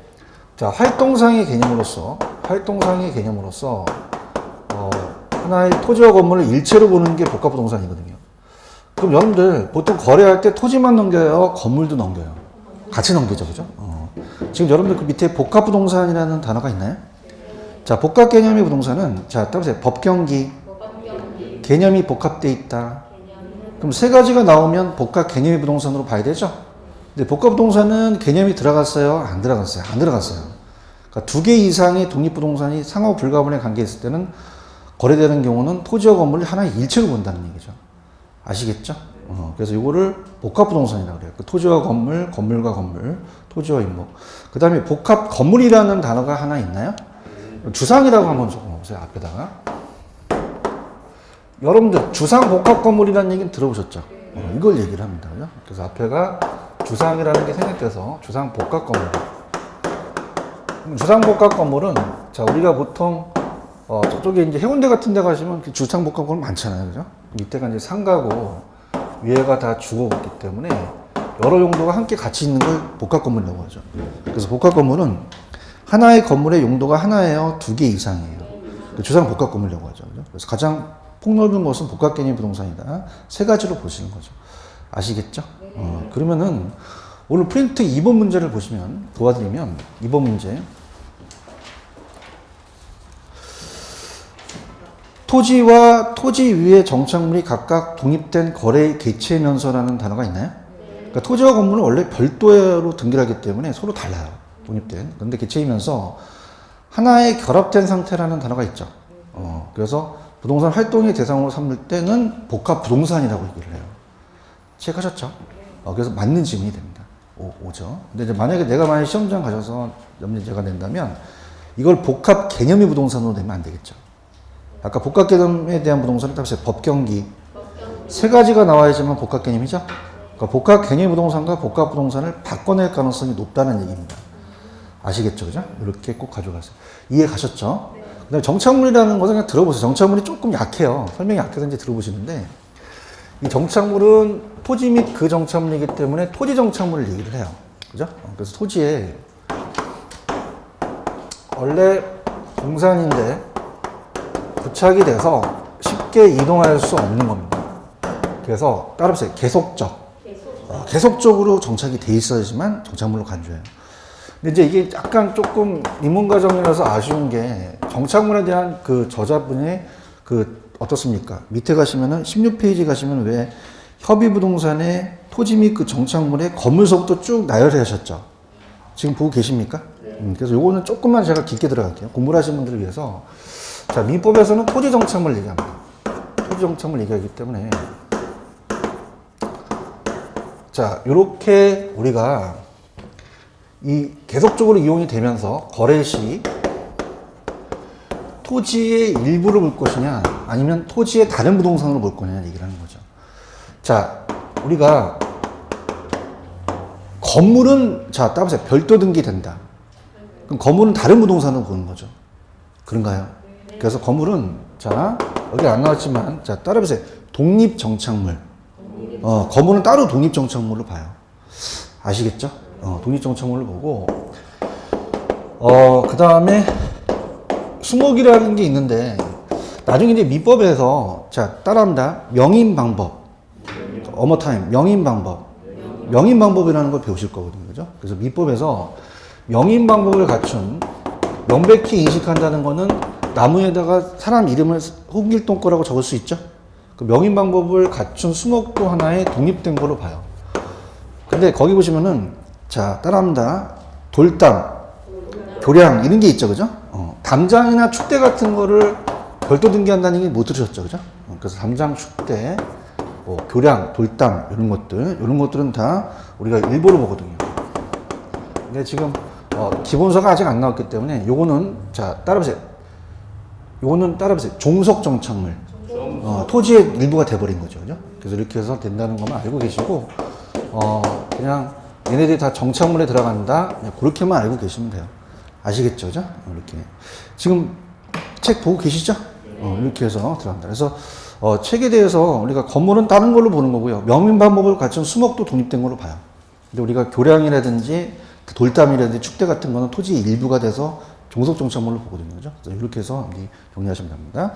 자, 활동상의 개념으로서 하나의 토지와 건물을 일체로 보는 게 복합 부동산이거든요. 그럼 여러분들 보통 거래할 때 토지만 넘겨요? 건물도 넘겨요? 같이 넘기죠, 그죠? 지금 여러분들 그 밑에 복합 부동산이라는 단어가 있나요? 자, 복합 개념의 부동산은, 자, 따보세요. 법경기. 개념이 복합되어 있다. 그럼 세 가지가 나오면 복합 개념의 부동산으로 봐야 되죠? 근데 복합 부동산은 개념이 들어갔어요? 안 들어갔어요? 안 들어갔어요. 그러니까 두 개 이상의 독립부동산이 상호 불가분의 관계에 있을 때는 거래되는 경우는 토지와 건물을 하나의 일체로 본다는 얘기죠. 아시겠죠? 그래서 이거를 복합부동산이라고 그래요. 그 토지와 건물, 건물과 건물, 토지와 임목. 그 다음에 복합 건물이라는 단어가 하나 있나요? 주상이라고 한번 적어보세요. 앞에다가. 여러분들 주상 복합 건물이라는 얘기는 들어보셨죠? 이걸 얘기를 합니다. 그죠? 그래서 앞에가 주상이라는 게 생략돼서 주상 복합 건물. 주상 복합 건물은, 자, 우리가 보통 저쪽에 이제 해운대 같은 데 가시면 주상 복합 건물 많잖아요. 그죠? 밑에가 이제 상가고 위에가 다 주거기 때문에 여러 용도가 함께 같이 있는 걸 복합 건물이라고 하죠. 그래서 복합 건물은 하나의 건물의 용도가 하나예요? 두 개 이상이에요? 주상 복합 건물이라고 하죠. 그죠? 그래서 가장 폭넓은 것은 복합 개념 부동산이다. 세 가지로 보시는 거죠. 아시겠죠? 그러면은 오늘 프린트 2번 문제를 보시면, 도와드리면 2번 문제. 토지와 토지 위의 정착물이 각각 독립된 거래 개체면서라는 단어가 있나요? 그러니까 토지와 건물은 원래 별도로 등기하기 때문에 서로 달라요. 독립된. 그런데 개체이면서 하나의 결합된 상태라는 단어가 있죠. 그래서 부동산 활동의 대상으로 삼을 때는 복합 부동산이라고 얘기를 해요. 체크하셨죠? 그래서 맞는 질문이 됩니다. 오죠. 근데 이제 만약에 내가 시험장 가셔서 문제가 낸다면 이걸 복합 개념의 부동산으로 내면 안 되겠죠. 아까 복합 개념에 대한 부동산은 답이 법경기. 세 가지가 나와야지만 복합 개념이죠. 그러니까 복합 개념 부동산과 복합 부동산을 바꿔낼 가능성이 높다는 얘기입니다. 아시겠죠? 그죠? 이렇게 꼭 가져가세요. 이해 가셨죠? 네. 그 다음에 정착물이라는 것을 그냥 들어보세요. 정착물이 조금 약해요. 설명이 약해서 이제 들어보시는데, 이 정착물은 토지 및 그 정착물이기 때문에 토지 정착물을 얘기를 해요. 그죠? 그래서 토지에 원래 동산인데 부착이 돼서 쉽게 이동할 수 없는 겁니다. 그래서 따라보세요. 계속적으로 정착이 돼 있어야지만 정착물로 간주해요. 근데 이제 이게 약간 조금 입문과정이라서 아쉬운 게 정착물에 대한 그 저자분의 그 어떻습니까? 밑에 가시면은 16페이지 가시면 왜 협의부동산의 토지 및 그 정착물의 건물서부터 쭉 나열해 하셨죠? 지금 보고 계십니까? 그래서 요거는 조금만 제가 깊게 들어갈게요. 공부를 하시는 분들을 위해서. 자, 민법에서는 토지 정착물을 얘기합니다. 토지 정착물 얘기하기 때문에. 자, 요렇게 우리가 이 계속적으로 이용이 되면서 거래 시 토지의 일부를 볼 것이냐 아니면 토지의 다른 부동산으로 볼 거냐 얘기를 하는 거죠. 자, 우리가 건물은 자 따보세요. 별도 등기된다. 그럼 건물은 다른 부동산으로 보는 거죠. 그런가요? 그래서 건물은 자 여기 안 나왔지만 자 따라보세요. 독립정착물. 건물은 따로 독립정착물로 봐요. 아시겠죠? 독립정착물을 보고 그 다음에 수목이라는 게 있는데 나중에 이제 민법에서 자 따라합니다. 명인방법. 어머타임 명인방법이라는 걸 배우실 거거든요. 그죠? 그래서 민법에서 명인방법을 갖춘 명백히 인식한다는 거는 나무에다가 사람 이름을 홍길동 거라고 적을 수 있죠? 그 명인방법을 갖춘 수목도 하나의 독립된 걸로 봐요. 근데 거기 보시면은 자 따라합니다. 돌담, 교량 이런 게 있죠, 그죠? 담장이나 축대 같은 거를 별도 등기한다는 얘기 못 들으셨죠, 그죠? 그래서 담장, 축대, 교량, 돌담 이런 것들은 다 우리가 일부로 보거든요. 근데 지금 기본서가 아직 안 나왔기 때문에 요거는 자 따라보세요. 종속 정착물. 토지의 일부가 돼버린 거죠, 그죠? 그래서 이렇게 해서 된다는 것만 알고 계시고 그냥 얘네들이 다 정착물에 들어간다. 그냥 그렇게만 알고 계시면 돼요. 아시겠죠? 그죠? 이렇게. 지금 책 보고 계시죠? 이렇게 해서 들어간다. 그래서 책에 대해서 우리가 건물은 다른 걸로 보는 거고요. 명인방법을 갖춘 수목도 독립된 걸로 봐요. 근데 우리가 교량이라든지 돌담이라든지 축대 같은 거는 토지의 일부가 돼서 종속 정착물로 보거든요. 그죠? 그래서 이렇게 해서 정리하시면 됩니다.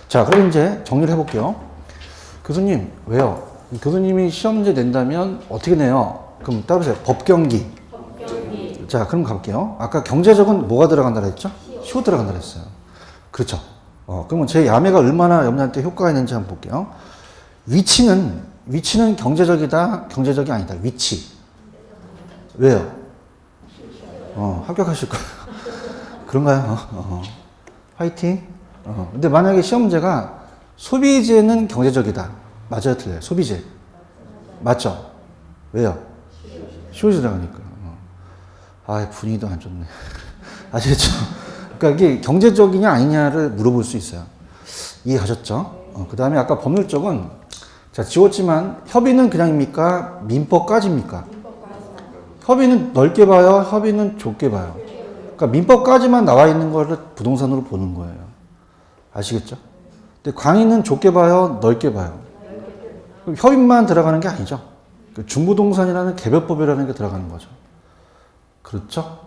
자, 그럼 이제 정리를 해볼게요. 교수님, 왜요? 교수님이 시험 문제 낸다면 어떻게 내요? 그럼 따라보세요. 법경기. 자, 그럼 갈게요. 아까 경제적은 뭐가 들어간다 그랬죠? 시호 들어간다 그랬어요. 그렇죠. 그러면 제 야매가 얼마나 염려한테 효과가 있는지 한번 볼게요. 위치는 경제적이 아니다. 위치. 왜요? 합격하실 거예요. 그런가요? 화이팅. 근데 만약에 시험 문제가 소비재는 경제적이다. 맞아요, 틀려요? 소비재. 맞죠? 왜요? 시호지 들어가니까. 분위기도 안 좋네. 아시겠죠? 그러니까 이게 경제적이냐 아니냐를 물어볼 수 있어요. 이해하셨죠? 그 다음에 아까 법률 쪽은 자, 지웠지만 협의는 그냥입니까? 민법까지입니까? 협의는 넓게 봐요? 협의는 좁게 봐요? 그러니까 민법까지만 나와 있는 거를 부동산으로 보는 거예요. 아시겠죠? 근데 강의는 좁게 봐요? 넓게 봐요? 협의만 들어가는 게 아니죠. 중부동산이라는 개별법이라는 게 들어가는 거죠. 그렇죠?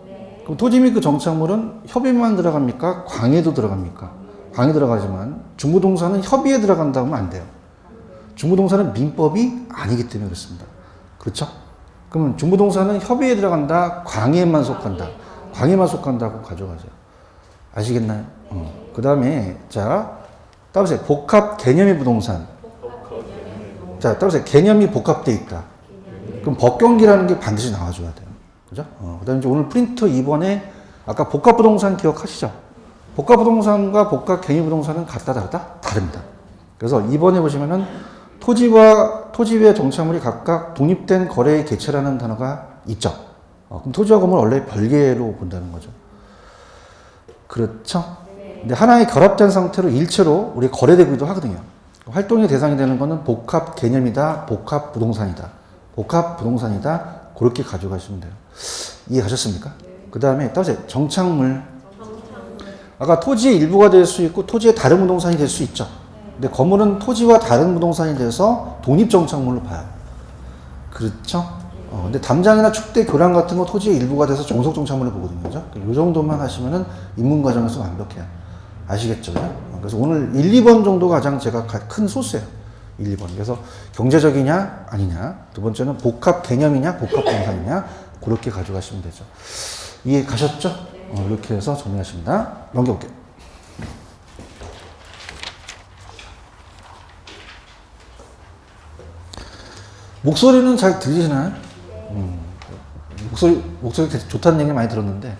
그럼 토지 및 그 정착물은 협의만 들어갑니까? 광해도 들어갑니까? 광해 들어가지만 중부동산은 협의에 들어간다고 하면 안 돼요. 중부동산은 민법이 아니기 때문에 그렇습니다. 그렇죠? 그러면 중부동산은 협의에 들어간다, 광해만 속한다. 광해만 속한다고 가져가세요. 아시겠나요? 그 다음에 자 따보세요. 복합 개념의 부동산. 자 따보세요. 개념이 복합되어 있다. 그럼 법경기라는 게 반드시 나와줘야 돼요. 그죠? 그 다음에 이제 오늘 프린트 2번에 아까 복합부동산 기억하시죠? 복합부동산과 복합개념부동산은 같다 다르다? 다릅니다. 그래서 2번에 보시면은 토지의 정착물이 각각 독립된 거래의 개체라는 단어가 있죠. 그럼 토지와 건물을 원래 별개로 본다는 거죠. 그렇죠? 근데 하나의 결합된 상태로 일체로 우리 거래되기도 하거든요. 활동의 대상이 되는 거는 복합개념이다, 복합부동산이다. 복합부동산이다. 그렇게 가져가시면 돼요. 이해하셨습니까? 그 다음에 따라서 정착물. 아까 토지의 일부가 될 수 있고 토지의 다른 부동산이 될 수 있죠. 근데 건물은 토지와 다른 부동산이 돼서 독립정착물로 봐요. 그렇죠? 근데 담장이나 축대, 교량 같은 거 토지의 일부가 돼서 종속정착물을 보거든요. 그죠? 이 정도만 하시면은 입문과정에서 완벽해요. 아시겠죠? 그래서 오늘 1, 2번 정도가 가장 제가 큰 소스예요. 1, 2번. 그래서 경제적이냐 아니냐. 두 번째는 복합 개념이냐 복합 동사이냐. 그렇게 가져가시면 되죠. 이해 가셨죠? 이렇게 해서 정리하십니다. 넘겨볼게요. 목소리는 잘 들리시나요? 목소리 되게 좋다는 얘기 많이 들었는데,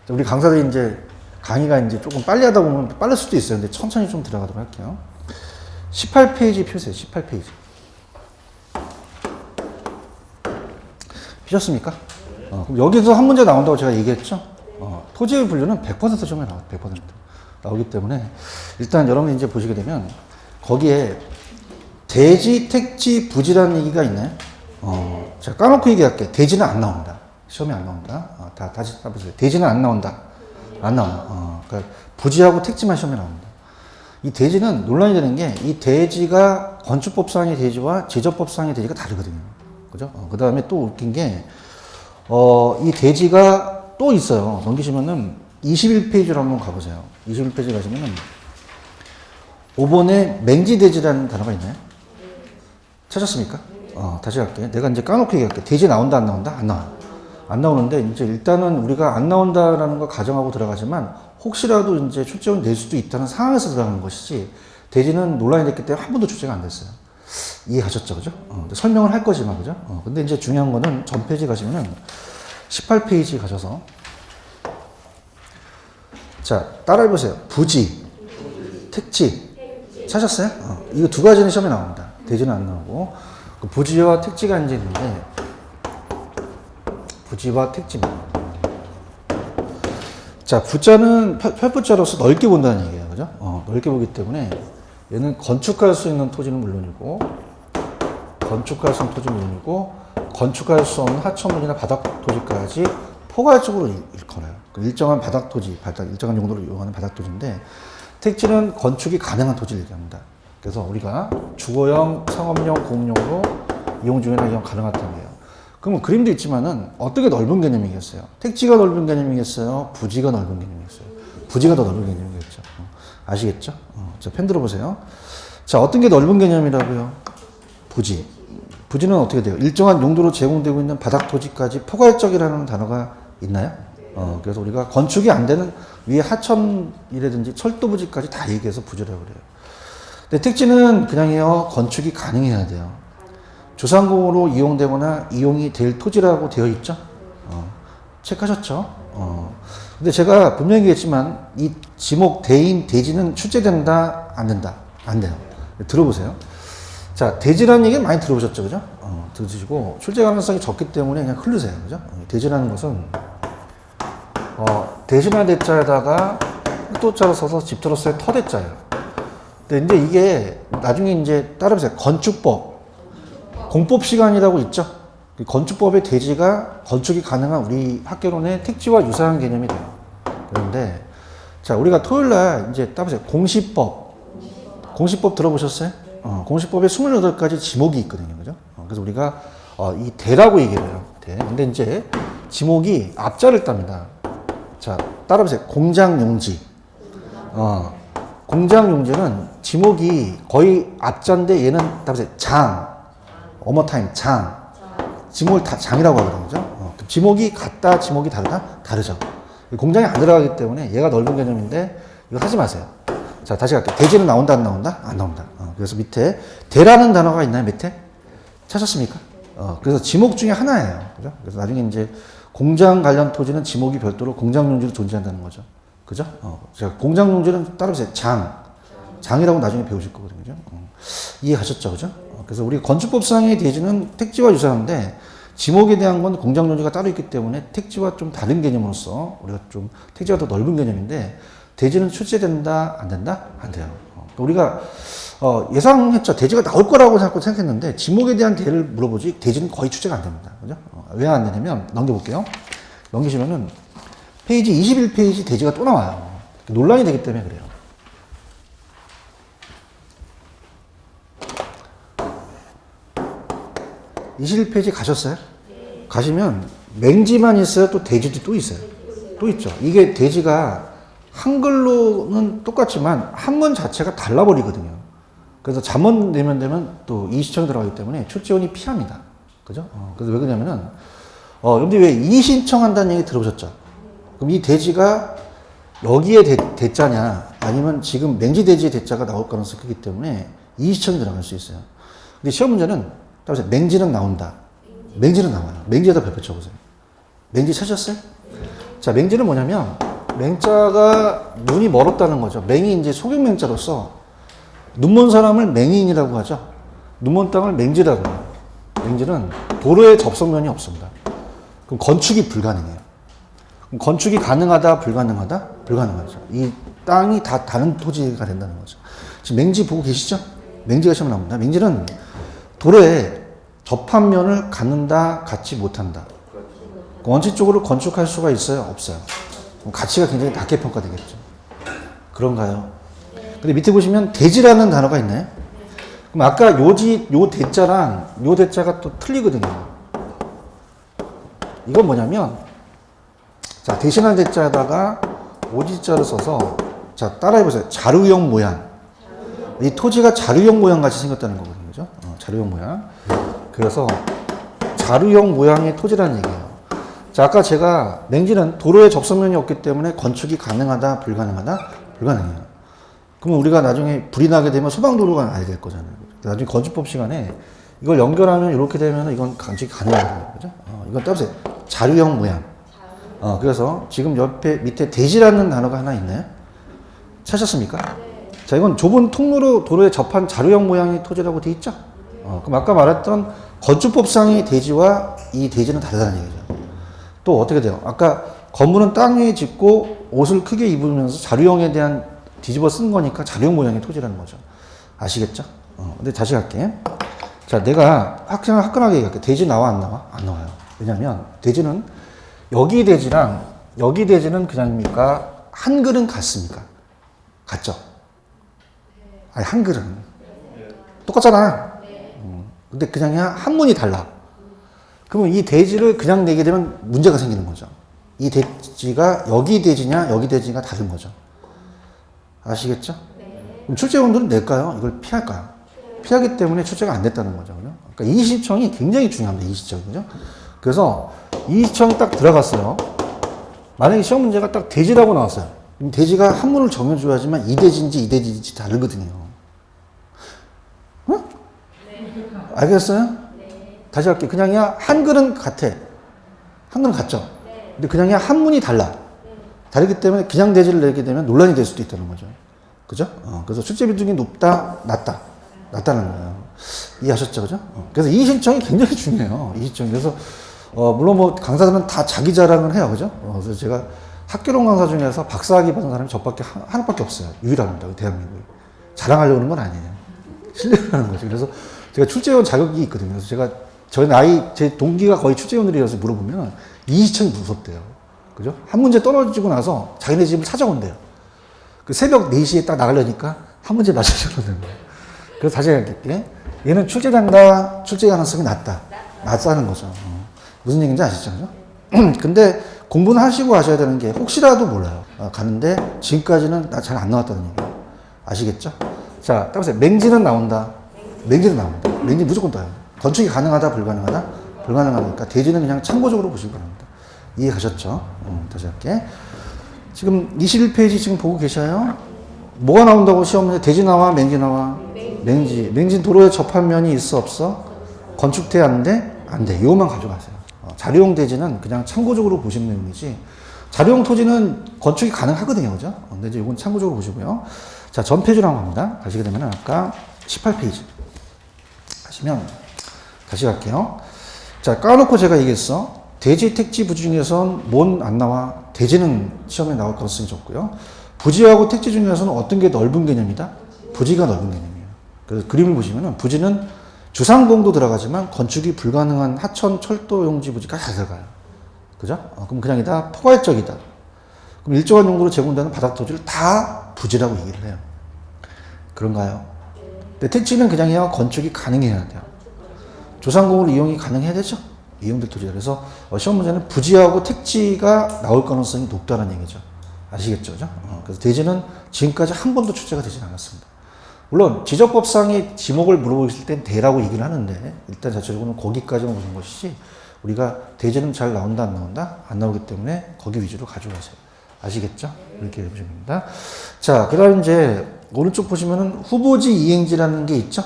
우리 강사들이 이제 강의가 이제 조금 빨리 하다 보면 빠를 수도 있어요. 근데 천천히 좀 들어가도록 할게요. 18페이지 펴세요. 18페이지. 피셨습니까? 그럼 여기서 한 문제 나온다고 제가 얘기했죠? 토지의 분류는 100% 시험에 나와요. 100% 나오기 때문에 일단 여러분이 이제 보시게 되면 거기에 대지, 택지, 부지라는 얘기가 있나요? 제가 까놓고 얘기할게요. 대지는 안 나온다. 시험에 안 나온다. 다시 해보세요. 대지는 안 나온다. 안 나와요. 그러니까 부지하고 택지만 시험에 나옵니다. 이 대지는 논란이 되는 게 이 대지가 건축법상의 대지와 제조법상의 대지가 다르거든요. 그죠? 그 다음에 또 웃긴 게, 이 대지가 또 있어요. 넘기시면은 21페이지로 한번 가보세요. 21페이지 가시면은 5번에 맹지대지라는 단어가 있나요? 찾았습니까? 다시 할게요. 내가 이제 까놓고 얘기할게요. 대지 나온다, 안 나온다? 안 나와요. 안 나오는데, 이제 일단은 우리가 안 나온다라는 거 가정하고 들어가지만, 혹시라도 이제 출제원이 될 수도 있다는 상황에서 들어가는 것이지, 대지는 논란이 됐기 때문에 한 번도 출제가 안 됐어요. 이해하셨죠? 그죠? 설명을 할 거지만, 그죠? 근데 이제 중요한 거는 전 페이지 가시면은 18페이지 가셔서, 자, 따라해보세요. 부지, 택지. 찾았어요? 이거 두 가지는 시험에 나옵니다. 대지는 안 나오고. 그 부지와 택지가 이제 있는데, 부지와 택지입니다. 자, 부자는 펼부자로서 넓게 본다는 얘기예요. 그죠? 넓게 보기 때문에 얘는 건축할 수 있는 토지는 물론이고, 건축할 수 있는 토지는 물론이고, 건축할 수 없는 하천물이나 바닥 토지까지 포괄적으로 일컬어요. 일정한 바닥 토지, 일정한 용도로 이용하는 바닥 토지인데, 택지는 건축이 가능한 토지를 얘기합니다. 그래서 우리가 주거용, 상업용, 공용으로 이용 중이나 이용 가능하다는 거예요. 그러면 그림도 있지만은 어떻게 넓은 개념이겠어요? 택지가 넓은 개념이겠어요? 부지가 넓은 개념이겠어요? 부지가 더 넓은 개념이겠죠. 아시겠죠? 자, 펜 들어보세요. 자, 어떤 게 넓은 개념이라고요? 부지. 부지는 어떻게 돼요? 일정한 용도로 제공되고 있는 바닥 토지까지 포괄적이라는 단어가 있나요? 그래서 우리가 건축이 안 되는 위에 하천이라든지 철도 부지까지 다 얘기해서 부지라고 그래요. 근데 택지는 그냥요, 건축이 가능해야 돼요. 주상공으로 이용되거나 이용이 될 토지라고 되어 있죠? 체크하셨죠? 근데 제가 분명히 얘기했지만, 이 지목, 대인, 대지는 출제된다, 안 된다? 안 돼요. 들어보세요. 자, 대지라는 얘기는 많이 들어보셨죠? 그죠? 들으시고, 출제 가능성이 적기 때문에 그냥 흐르세요. 그죠? 대지라는 것은, 대신할 대자에다가 흑도자로 써서 집터로서의 터대자예요. 근데 이제 이게 나중에 이제 따라보세요. 건축법. 공법 시간이라고 있죠. 건축법의 대지가 건축이 가능한 우리 학개론의 택지와 유사한 개념이 돼요. 그런데 자, 우리가 토요일 날 이제 따보세요. 공시법 들어보셨어요? 공시법에 28가지 지목이 있거든요. 그죠? 그래서 우리가 이 대라고 얘기를 해요. 대. 근데 이제 지목이 앞자를 땁니다. 자, 따라보세요. 공장용지. 공장용지는 지목이 거의 앞자인데 얘는 따보세요. 장. 어머타임, 장. 지목을 다 장이라고 하거든요. 그죠? 지목이 같다, 지목이 다르다? 다르죠. 공장이 안 들어가기 때문에 얘가 넓은 개념인데 이거 하지 마세요. 자, 다시 갈게요. 대지는 나온다, 안 나온다? 안 나온다. 그래서 밑에 대라는 단어가 있나요? 밑에? 찾았습니까? 그래서 지목 중에 하나예요. 그죠? 그래서 나중에 이제 공장 관련 토지는 지목이 별도로 공장용지로 존재한다는 거죠. 그죠? 자, 공장용지는 따라보세요. 장이라고 나중에 배우실 거거든요. 그죠? 이해하셨죠? 그죠? 그래서 우리 건축법상의 대지는 택지와 유사한데, 지목에 대한 건 공장용지가 따로 있기 때문에 택지와 좀 다른 개념으로서 우리가 좀 택지가 더 넓은 개념인데, 대지는 출제된다, 안 된다? 안 돼요. 우리가 예상했죠. 대지가 나올 거라고 생각했는데, 지목에 대한 대를 물어보지, 대지는 거의 출제가 안 됩니다. 그죠? 왜 안 되냐면, 넘겨볼게요. 넘기시면은, 페이지 21페이지 대지가 또 나와요. 논란이 되기 때문에 그래요. 21페이지 가셨어요? 네. 가시면 맹지만 있어요? 또 대지도 또 있어요? 또 있죠. 이게 대지가 한글로는 똑같지만 한문 자체가 달라버리거든요. 그래서 잠원 내면 되면 또 이의신청이 들어가기 때문에 출제원이 피합니다. 그죠? 그래서 왜 그러냐면은, 여러분들이 왜 이의신청한다는 얘기 들어보셨죠? 그럼 이 대지가 여기에 대자냐, 아니면 지금 맹지 대지의 대자가 나올 가능성이 크기 때문에 이의신청이 들어갈 수 있어요. 근데 시험 문제는, 따라서 맹지는 나온다. 맹지는 나와요. 맹지에다 별표 쳐보세요. 맹지 찾으셨어요? 자, 맹지는 뭐냐면, 맹자가 눈이 멀었다는 거죠. 맹이 이제 소경맹자로서 눈 먼 사람을 맹인이라고 하죠. 눈 먼 땅을 맹지라고 해요. 맹지는 도로에 접속면이 없습니다. 그럼 건축이 불가능해요. 그럼 건축이 가능하다, 불가능하다? 불가능하죠. 이 땅이 다 다른 토지가 된다는 거죠. 지금 맹지 보고 계시죠? 맹지가 시험 나옵니다. 맹지는 도로에 접한 면을 갖는다, 갖지 못한다. 원칙적으로 건축할 수가 있어요? 없어요? 그럼 가치가 굉장히 낮게 평가되겠죠. 그런가요? 근데 밑에 보시면 대지라는 단어가 있나요? 그럼 아까 요 대자랑 요 대자가 또 틀리거든요. 이건 뭐냐면, 자, 대신한 대자에다가 오지자를 써서, 자, 따라해보세요. 자루형 모양. 이 토지가 자루형 모양 같이 생겼다는 거거든요. 그죠? 자루형 모양. 그래서 자루형 모양의 토지라는 얘기예요. 자, 아까 제가 맹지는 도로에 접속면이 없기 때문에 건축이 가능하다, 불가능하다? 불가능해요. 그러면 우리가 나중에 불이 나게 되면 소방도로가 나야 될 거잖아요. 나중에 건축법 시간에 이걸 연결하면 이렇게 되면 이건 건축이 가능하거든요. 그죠? 이건 따보세요. 자루형 모양. 그래서 지금 옆에 밑에 대지라는 단어가 하나 있나요? 찾으셨습니까? 자, 이건 좁은 통로로 도로에 접한 자루형 모양의 토지라고 돼 있죠? 그럼 아까 말했던 건축법상의 대지와 이 대지는 다르다는 얘기죠. 또 어떻게 돼요? 아까 건물은 땅 위에 짓고 옷을 크게 입으면서 자루형에 대한 뒤집어 쓴 거니까 자루형 모양의 토지라는 거죠. 아시겠죠? 근데 다시 갈게. 자, 내가 화끈하게 얘기할게. 대지 나와, 안 나와? 안 나와요. 왜냐면 대지는 여기 대지랑 여기 대지는 그냥입니까? 한글은 같습니까? 같죠? 아니, 한글은 똑같잖아. 근데 그냥 한문이 달라. 그러면 이 대지를 그냥 내게 되면 문제가 생기는 거죠. 이 대지가 여기 대지냐 여기 대지가 다른 거죠. 아시겠죠? 그럼 출제원들은 낼까요? 이걸 피할까요? 피하기 때문에 출제가 안 됐다는 거죠. 그러니까 이의신청이 굉장히 중요합니다. 이의신청이. 그죠? 그래서 이의신청이 딱 들어갔어요. 만약에 시험 문제가 딱 대지라고 나왔어요. 그럼 대지가 한문을 정해줘야지만 이 대지인지 이 대지인지 다르거든요. 응? 알겠어요? 다시 할게요. 그냥이야 한글은 같아. 한글은 같죠? 근데 그냥이야 한문이 달라. 다르기 때문에 그냥 대지를 내게 되면 논란이 될 수도 있다는 거죠. 그죠? 그래서 출제 비중이 높다, 낮다. 낮다는 거예요. 이해하셨죠? 그죠? 그래서 이의신청이 굉장히 중요해요. 이의신청. 그래서, 물론 뭐 강사들은 다 자기 자랑을 해요. 그죠? 그래서 제가 학교론 강사 중에서 박사학위 받은 사람이 저밖에 하나밖에 없어요. 유일합니다. 대한민국에. 자랑하려는 건 아니에요. 신뢰하는 거죠. 그래서 제가 출제원 자격이 있거든요. 그래서 제가 제 동기가 거의 출제원들이라서 물어보면 이의신청이 무섭대요. 그죠? 한 문제 떨어지고 나서 자기네 집을 찾아온대요. 그 새벽 4시에 딱 나가려니까 한 문제 맞춰주는 거예요. 그래서 다시 얘기할게. 얘는 출제된다, 출제 가능성이 낮다는 거죠. 무슨 얘기인지 아시죠? 그죠? 근데 공부는 하시고 하셔야 되는 게 혹시라도 몰라요. 가는데 지금까지는 잘 안 나왔다는 얘기예요. 아시겠죠? 자, 따라서 맹지는 나온다. 맹지는 나온다. 맹지 무조건 떠요. 건축이 가능하다, 불가능하다? 불가능하니까 대지는 그냥 참고적으로 보시기 바랍니다. 이해 가셨죠? 다시 할게. 지금 21페이지 지금 보고 계셔요? 뭐가 나온다고 시험 문제? 대지 나와, 맹지 나와? 맹지. 맹지는 도로에 접한 면이 있어, 없어? 건축돼, 안 돼? 안 돼. 이것만 가져가세요. 자료용 대지는 그냥 참고적으로 보시는 내용이지. 자료용 토지는 건축이 가능하거든요. 그죠? 근데 이제 이건 참고적으로 보시고요. 자, 전 페이지로 한번 갑니다. 가시게 되면 아까 18페이지. 하시면, 다시 갈게요. 자, 까놓고 제가 얘기했어. 대지, 택지, 부지 중에선 뭔 안 나와? 대지는 시험에 나올 가능성이 적고요. 부지하고 택지 중에서는 어떤 게 넓은 개념이다? 부지가 넓은 개념이에요. 그래서 그림을 보시면은 부지는 주상공도 들어가지만 건축이 불가능한 하천, 철도 용지 부지가 다 들어가요. 그죠? 그럼 그냥이다 포괄적이다. 그럼 일정한 용도로 제공되는 바닥 토지를 다 부지라고 얘기를 해요. 그런가요? 근데 택지는 그냥이야 건축이 가능해야 돼요. 조상공으로 이용이 가능해야 되죠? 이용될 토지다. 그래서 시험 문제는 부지하고 택지가 나올 가능성이 높다는 얘기죠. 아시겠죠? 그죠? 그래서 대지는 지금까지 한 번도 출제가 되지 않았습니다. 물론 지적법상의 지목을 물어보실 땐 대라고 얘기를 하는데 일단 자체적으로는 거기까지만 보는 것이지 우리가 대제는 잘 나온다 안 나온다? 안 나오기 때문에 거기 위주로 가져가세요. 아시겠죠? 이렇게 해보시면 됩니다. 자, 그 다음 이제 오른쪽 보시면은 후보지 이행지라는 게 있죠?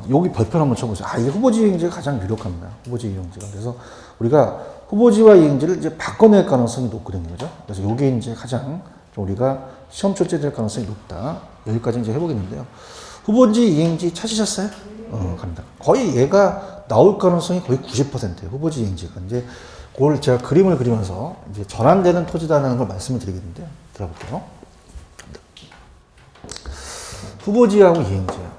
여기 별표 한번 쳐보세요. 아, 이게 후보지 이행지가 가장 유력합니다. 후보지 이행지가. 그래서 우리가 후보지와 이행지를 이제 바꿔낼 가능성이 높거든요. 그죠? 그래서 이게 이제 가장 좀 우리가 시험 출제될 가능성이 높다. 여기까지 이제 해보겠는데요. 후보지 이행지 찾으셨어요? 갑니다. 거의 얘가 나올 가능성이 거의 90%예요. 후보지 이행지가. 이제 그걸 제가 그림을 그리면서 이제 전환되는 토지다라는 걸 말씀을 드리겠는데요. 들어볼게요. 후보지하고 이행지요.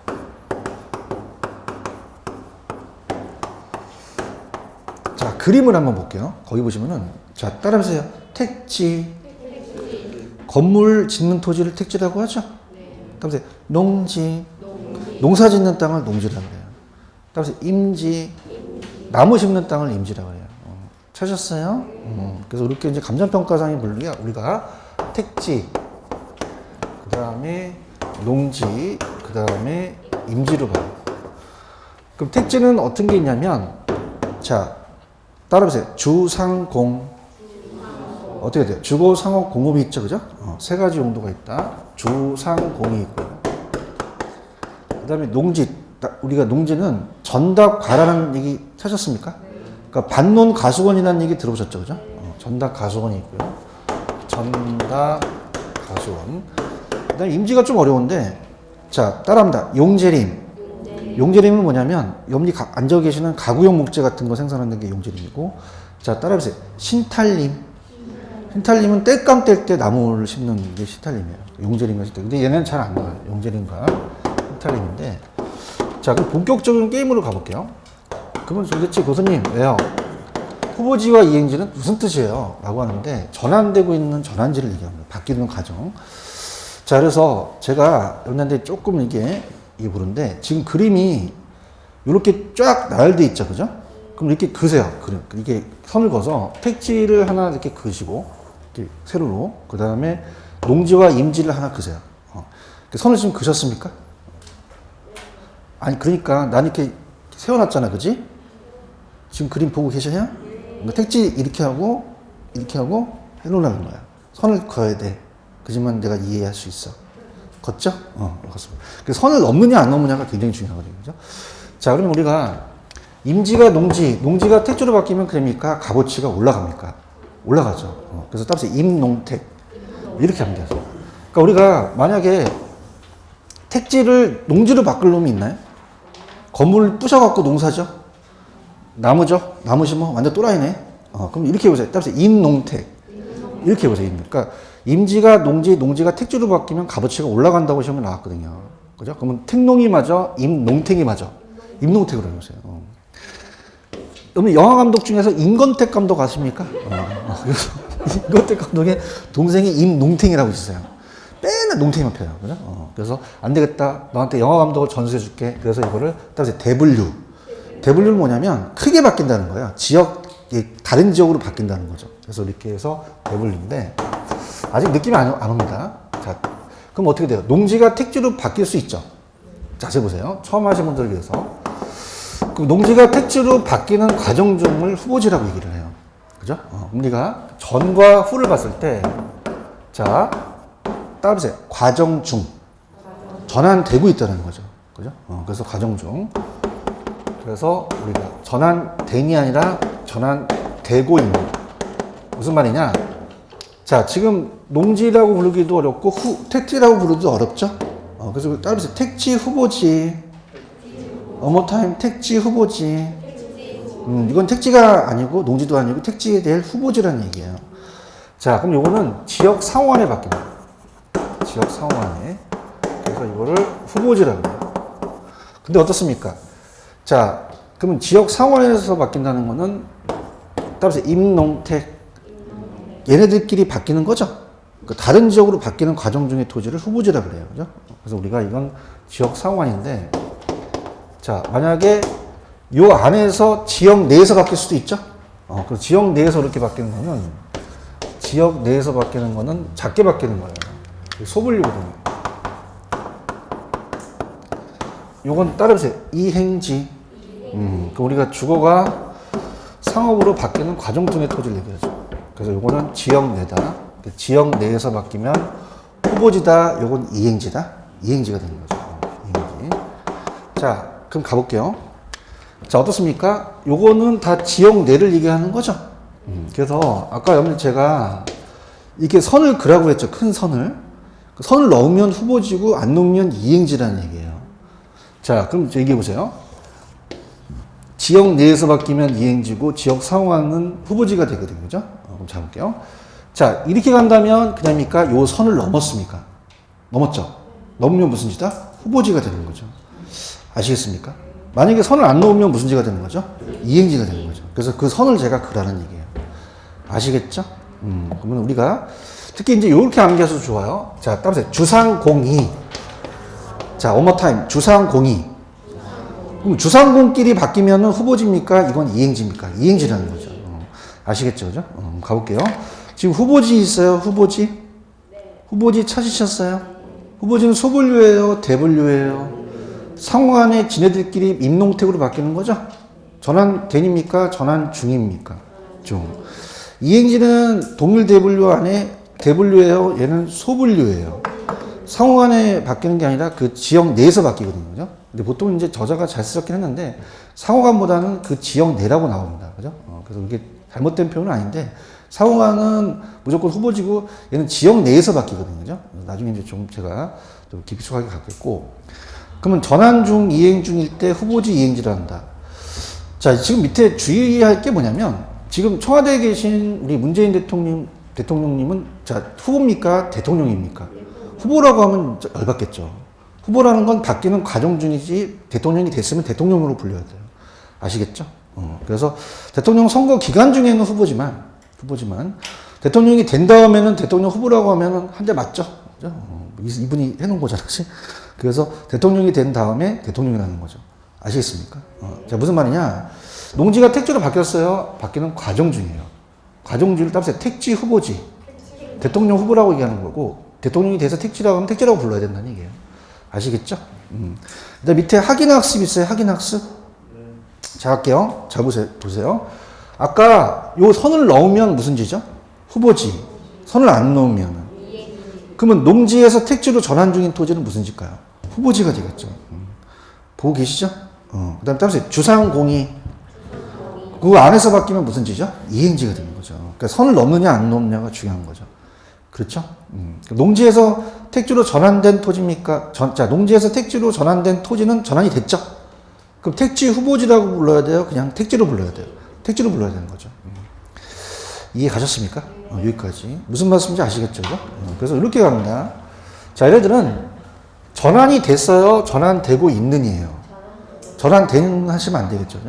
자, 그림을 한번 볼게요. 거기 보시면은, 자, 따라하세요. 택지. 건물 짓는 토지를 택지라고 하죠? 따라하세요. 농지. 농사 짓는 땅을 농지라고 해요. 따라하세요. 임지. 나무 심는 땅을 임지라고 해요. 찾았어요? 그래서 이렇게 이제 감정평가상의 분류가 우리가 택지, 그 다음에 농지, 그 다음에 임지로 봐요. 그럼 택지는 어떤 게 있냐면, 자, 따라해보세요. 주상공. 어떻게 돼요? 주거, 상업, 공업이 있죠, 그죠? 세 가지 용도가 있다. 주상공이 있고요. 그 다음에 농지. 우리가 농지는 전답 과라는 얘기 찾았습니까? 그러니까 반론 가수원이라는 얘기 들어보셨죠, 그죠? 전답 가수원이 있고요. 전답 가수원. 그 다음에 임지가 좀 어려운데, 자, 따라합니다. 용재림. 용재림은 뭐냐면, 옆니 앉아 계시는 가구용 목재 같은 거 생산하는 게 용재림이고, 자, 따라해보세요. 신탈림. 신탈림은 뗄감 뗄 때 나무를 심는 게 신탈림이에요. 용재림과 신탈림. 근데 얘네는 잘 안 나와요. 용재림과 신탈림인데. 자, 그럼 본격적인 게임으로 가볼게요. 그러면 도대체 교수님, 왜요? 후보지와 이행지는 무슨 뜻이에요? 라고 하는데, 전환되고 있는 전환지를 얘기합니다. 바뀌는 과정. 자, 그래서 제가 여러분한테 조금 이게 모르는데, 지금 그림이 이렇게 쫙 나열돼 있죠, 그죠? 그럼 이렇게 그으세요. 이게 선을 그어서 택지를 하나 이렇게 그으시고, 이렇게 세로로, 그 다음에 농지와 임지를 하나 그으세요. 선을 지금 그으셨습니까? 아니, 그러니까 난 이렇게 세워놨잖아, 그지? 지금 그림 보고 계셔요? 택지 이렇게 하고 해놓으라는 거야. 선을 그어야 돼. 그지만 내가 이해할 수 있어. 걷죠? 걷습니다. 그래서 선을 넘느냐 안 넘느냐가 굉장히 중요하거든요. 그죠? 자, 그러면 우리가 임지가 농지가 택지로 바뀌면 그럽니까? 값어치가 올라갑니까? 올라가죠. 그래서 따라서 임농택. 이렇게 하면 돼요. 그러니까 우리가 만약에 택지를 농지로 바꿀 놈이 있나요? 건물을 부셔갖고 농사죠? 나무죠? 나무 심어? 완전 또라이네? 그럼 이렇게 해보세요. 따라서 임농택. 이렇게 해보세요. 그러니까 임지가 농지가 택지로 바뀌면 값어치가 올라간다고 시험에 나왔거든요. 그죠? 그러면 택농이 맞아? 임농택이 맞아? 임농택으로 해보세요. 그러면 영화감독 중에서 임건택 감독 아십니까? 그래서 임건택 감독의 동생이 임농택이라고 있어요. 맨날 농택만 펴요. 그죠? 그래서 안 되겠다. 너한테 영화 감독을 전수해 줄게. 그래서 이거를 따라서 대분류. 대분류는 뭐냐면 크게 바뀐다는 거예요. 다른 지역으로 바뀐다는 거죠. 그래서 이렇게 해서 대분류인데 아직 느낌이 안 옵니다. 자, 그럼 어떻게 돼요? 농지가 택지로 바뀔 수 있죠. 자세히 보세요. 처음 하신 분들을 위해서. 그 농지가 택지로 바뀌는 과정 중을 후보지라고 얘기를 해요. 그죠? 우리가 전과 후를 봤을 때, 자, 따라보세요. 과정 중. 전환되고 있다는 거죠. 그죠? 그래서 과정 중. 그래서 우리가 전환됨이 아니라 전환되고 있는. 무슨 말이냐? 자, 지금 농지라고 부르기도 어렵고, 택지라고 부르기도 어렵죠? 그래서 따라보세요. 택지 후보지. 어머타임 택지 후보지. 이건 택지가 아니고, 농지도 아니고, 택지에 대한 후보지라는 얘기예요. 자, 그럼 요거는 지역 상호안에 바뀝니다. 지역 상호안에. 그래서 이거를 후보지라고 해요. 근데 어떻습니까? 자, 그러면 지역 상호안에서 바뀐다는 거는 따라서 임농택 얘네들끼리 바뀌는 거죠. 그러니까 다른 지역으로 바뀌는 과정 중의 토지를 후보지라고 그래요. 그죠? 그래서 우리가 이건 지역 상호안인데, 자, 만약에 요 안에서 지역 내에서 바뀔 수도 있죠. 그 지역 내에서 이렇게 바뀌는 거는 작게 바뀌는 거예요. 소분류거든요. 요건 따라보세요. 이행지. 그럼 우리가 주거가 상업으로 바뀌는 과정 중의 토지를 얘기하죠. 그래서 요거는 지역 내다. 지역 내에서 바뀌면 후보지다. 요건 이행지다. 이행지가 되는 거죠. 이행지. 자, 그럼 가볼게요. 자, 어떻습니까? 요거는 다 지역 내를 얘기하는 거죠. 그래서 아까 여러분 제가 이렇게 선을 그라고 했죠. 큰 선을. 선을 넣으면 후보지고 안 넣으면 이행지라는 얘기예요. 자, 그럼 얘기해 보세요. 지역 내에서 바뀌면 이행지고 지역 상호간은 후보지가 되거든요. 그죠? 그럼 자 볼게요. 자, 이렇게 간다면 그냥입니까? 요 선을 넘었습니까? 넘었죠? 넘으면 무슨 지다? 후보지가 되는 거죠. 아시겠습니까? 만약에 선을 안 넣으면 무슨 지가 되는 거죠? 이행지가 되는 거죠. 그래서 그 선을 제가 그라는 얘기예요. 아시겠죠? 그러면 우리가 특히 이제 이렇게 암기해서 좋아요. 자, 따라서 주상공이. 자, one more time. 주상공이. 그럼 주상공끼리 바뀌면은 후보지입니까? 이건 이행지입니까? 이행지라는 거죠. 아시겠죠? 그죠? 가볼게요. 지금 후보지 있어요? 후보지? 후보지 찾으셨어요? 후보지는 소분류예요? 대분류예요? 상호간에 지네들끼리 임농택으로 바뀌는 거죠? 전환 대입니까? 전환 중입니까? 중. 이행지는 동일 대분류 안에 대분류예요? 얘는 소분류예요. 상호간에 바뀌는 게 아니라 그 지역 내에서 바뀌거든요. 그죠? 근데 보통 이제 저자가 잘 쓰셨긴 했는데 상호간보다는 그 지역 내라고 나옵니다. 그죠? 그래서 이게 잘못된 표현은 아닌데 상호간은 무조건 후보지고 얘는 지역 내에서 바뀌거든요. 그죠? 나중에 이제 좀 제가 좀 깊숙하게 갖겠고 그러면 전환 중, 이행 중일 때 후보지 이행지를 한다. 자, 지금 밑에 주의할 게 뭐냐면 지금 청와대에 계신 우리 문재인 대통령님은 자, 후보입니까? 대통령입니까? 후보라고 하면 열받겠죠. 후보라는 건 바뀌는 과정 중이지 대통령이 됐으면 대통령으로 불려야 돼요. 아시겠죠? 그래서 대통령 선거 기간 중에는 후보지만 대통령이 된 다음에는 대통령 후보라고 하면은 한 대 맞죠? 그죠? 이분이 해놓은 거잖아. 그치? 그래서 대통령이 된 다음에 대통령이라는 거죠. 아시겠습니까? 자, 무슨 말이냐? 농지가 택지로 바뀌었어요. 바뀌는 과정 중이에요. 과정 중을 따라서 택지 후보지. 대통령 후보라고 얘기하는 거고, 대통령이 돼서 택지라고 하면 택지라고 불러야 된다는 얘기예요. 아시겠죠? 그다음 밑에 확인학습 있어요. 확인학습. 자, 할게요. 자, 보세요. 아까 요 선을 넣으면 무슨 지죠? 후보지. 선을 안 넣으면. 그러면 농지에서 택지로 전환 중인 토지는 무슨 지일까요? 후보지가 되겠죠. 보고 계시죠? 그 다음에 따라서 주상공이. 그 안에서 바뀌면 무슨 지죠? 이행지가 되는 거죠. 그러니까 선을 넘느냐 안 넘느냐가 중요한 거죠. 그렇죠? 농지에서 택지로 전환된 토지입니까? 자, 농지에서 택지로 전환된 토지는 전환이 됐죠? 그럼 택지 후보지라고 불러야 돼요? 그냥 택지로 불러야 돼요? 택지로 불러야 되는 거죠. 이해 가셨습니까? 여기까지. 무슨 말씀인지 아시겠죠? 그래서 이렇게 갑니다. 자, 얘네들은 전환이 됐어요? 전환되고 있는이에요. 전환되는 하시면 안 되겠죠?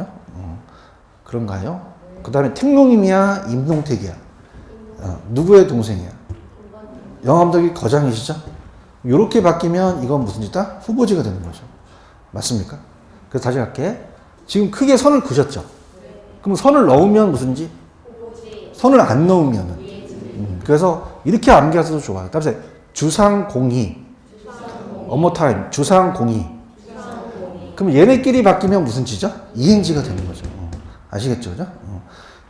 그런가요? 그 다음에 택농임이야? 임농택이야? 누구의 동생이야? 영암덕이 거장이시죠? 이렇게 바뀌면 이건 무슨 지다? 후보지가 되는 거죠. 맞습니까? 그래서 다시 할게. 지금 크게 선을 그셨죠? 그럼 선을 넣으면 무슨 지? 선을 안 넣으면은. 그래서 이렇게 암기하셔도 좋아요. 따라서 주상공이. one more time. 주상공이. 그럼 얘네끼리 바뀌면 무슨 지죠? 이행지가 되는 거죠. 아시겠죠? 그죠?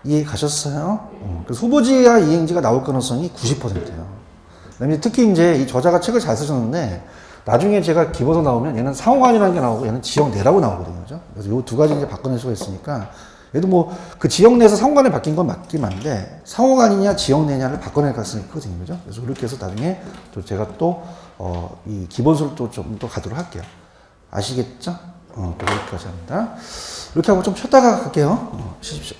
이해 가셨어요? 그래서 후보지와 이행지가 나올 가능성이 90%예요. 그다음에 특히 이제 이 저자가 책을 잘 쓰셨는데 나중에 제가 기본서 나오면 얘는 상호간이라는 게 나오고 얘는 지역 내라고 나오거든요. 그죠? 그래서 이 두 가지 이제 바꿔낼 수가 있으니까 얘도 뭐 그 지역 내에서 상호간에 바뀐 건 맞긴 한데 상호간이냐 지역 내냐를 바꿔낼 가능성이 크거든요. 그죠? 그래서 그렇게 해서 나중에 또 제가 또 이 기본서를 또 좀 더 가도록 할게요. 아시겠죠? 또 그렇게 하자 합니다. 이렇게 하고 좀 쉬었다가 갈게요. 쉬십시오.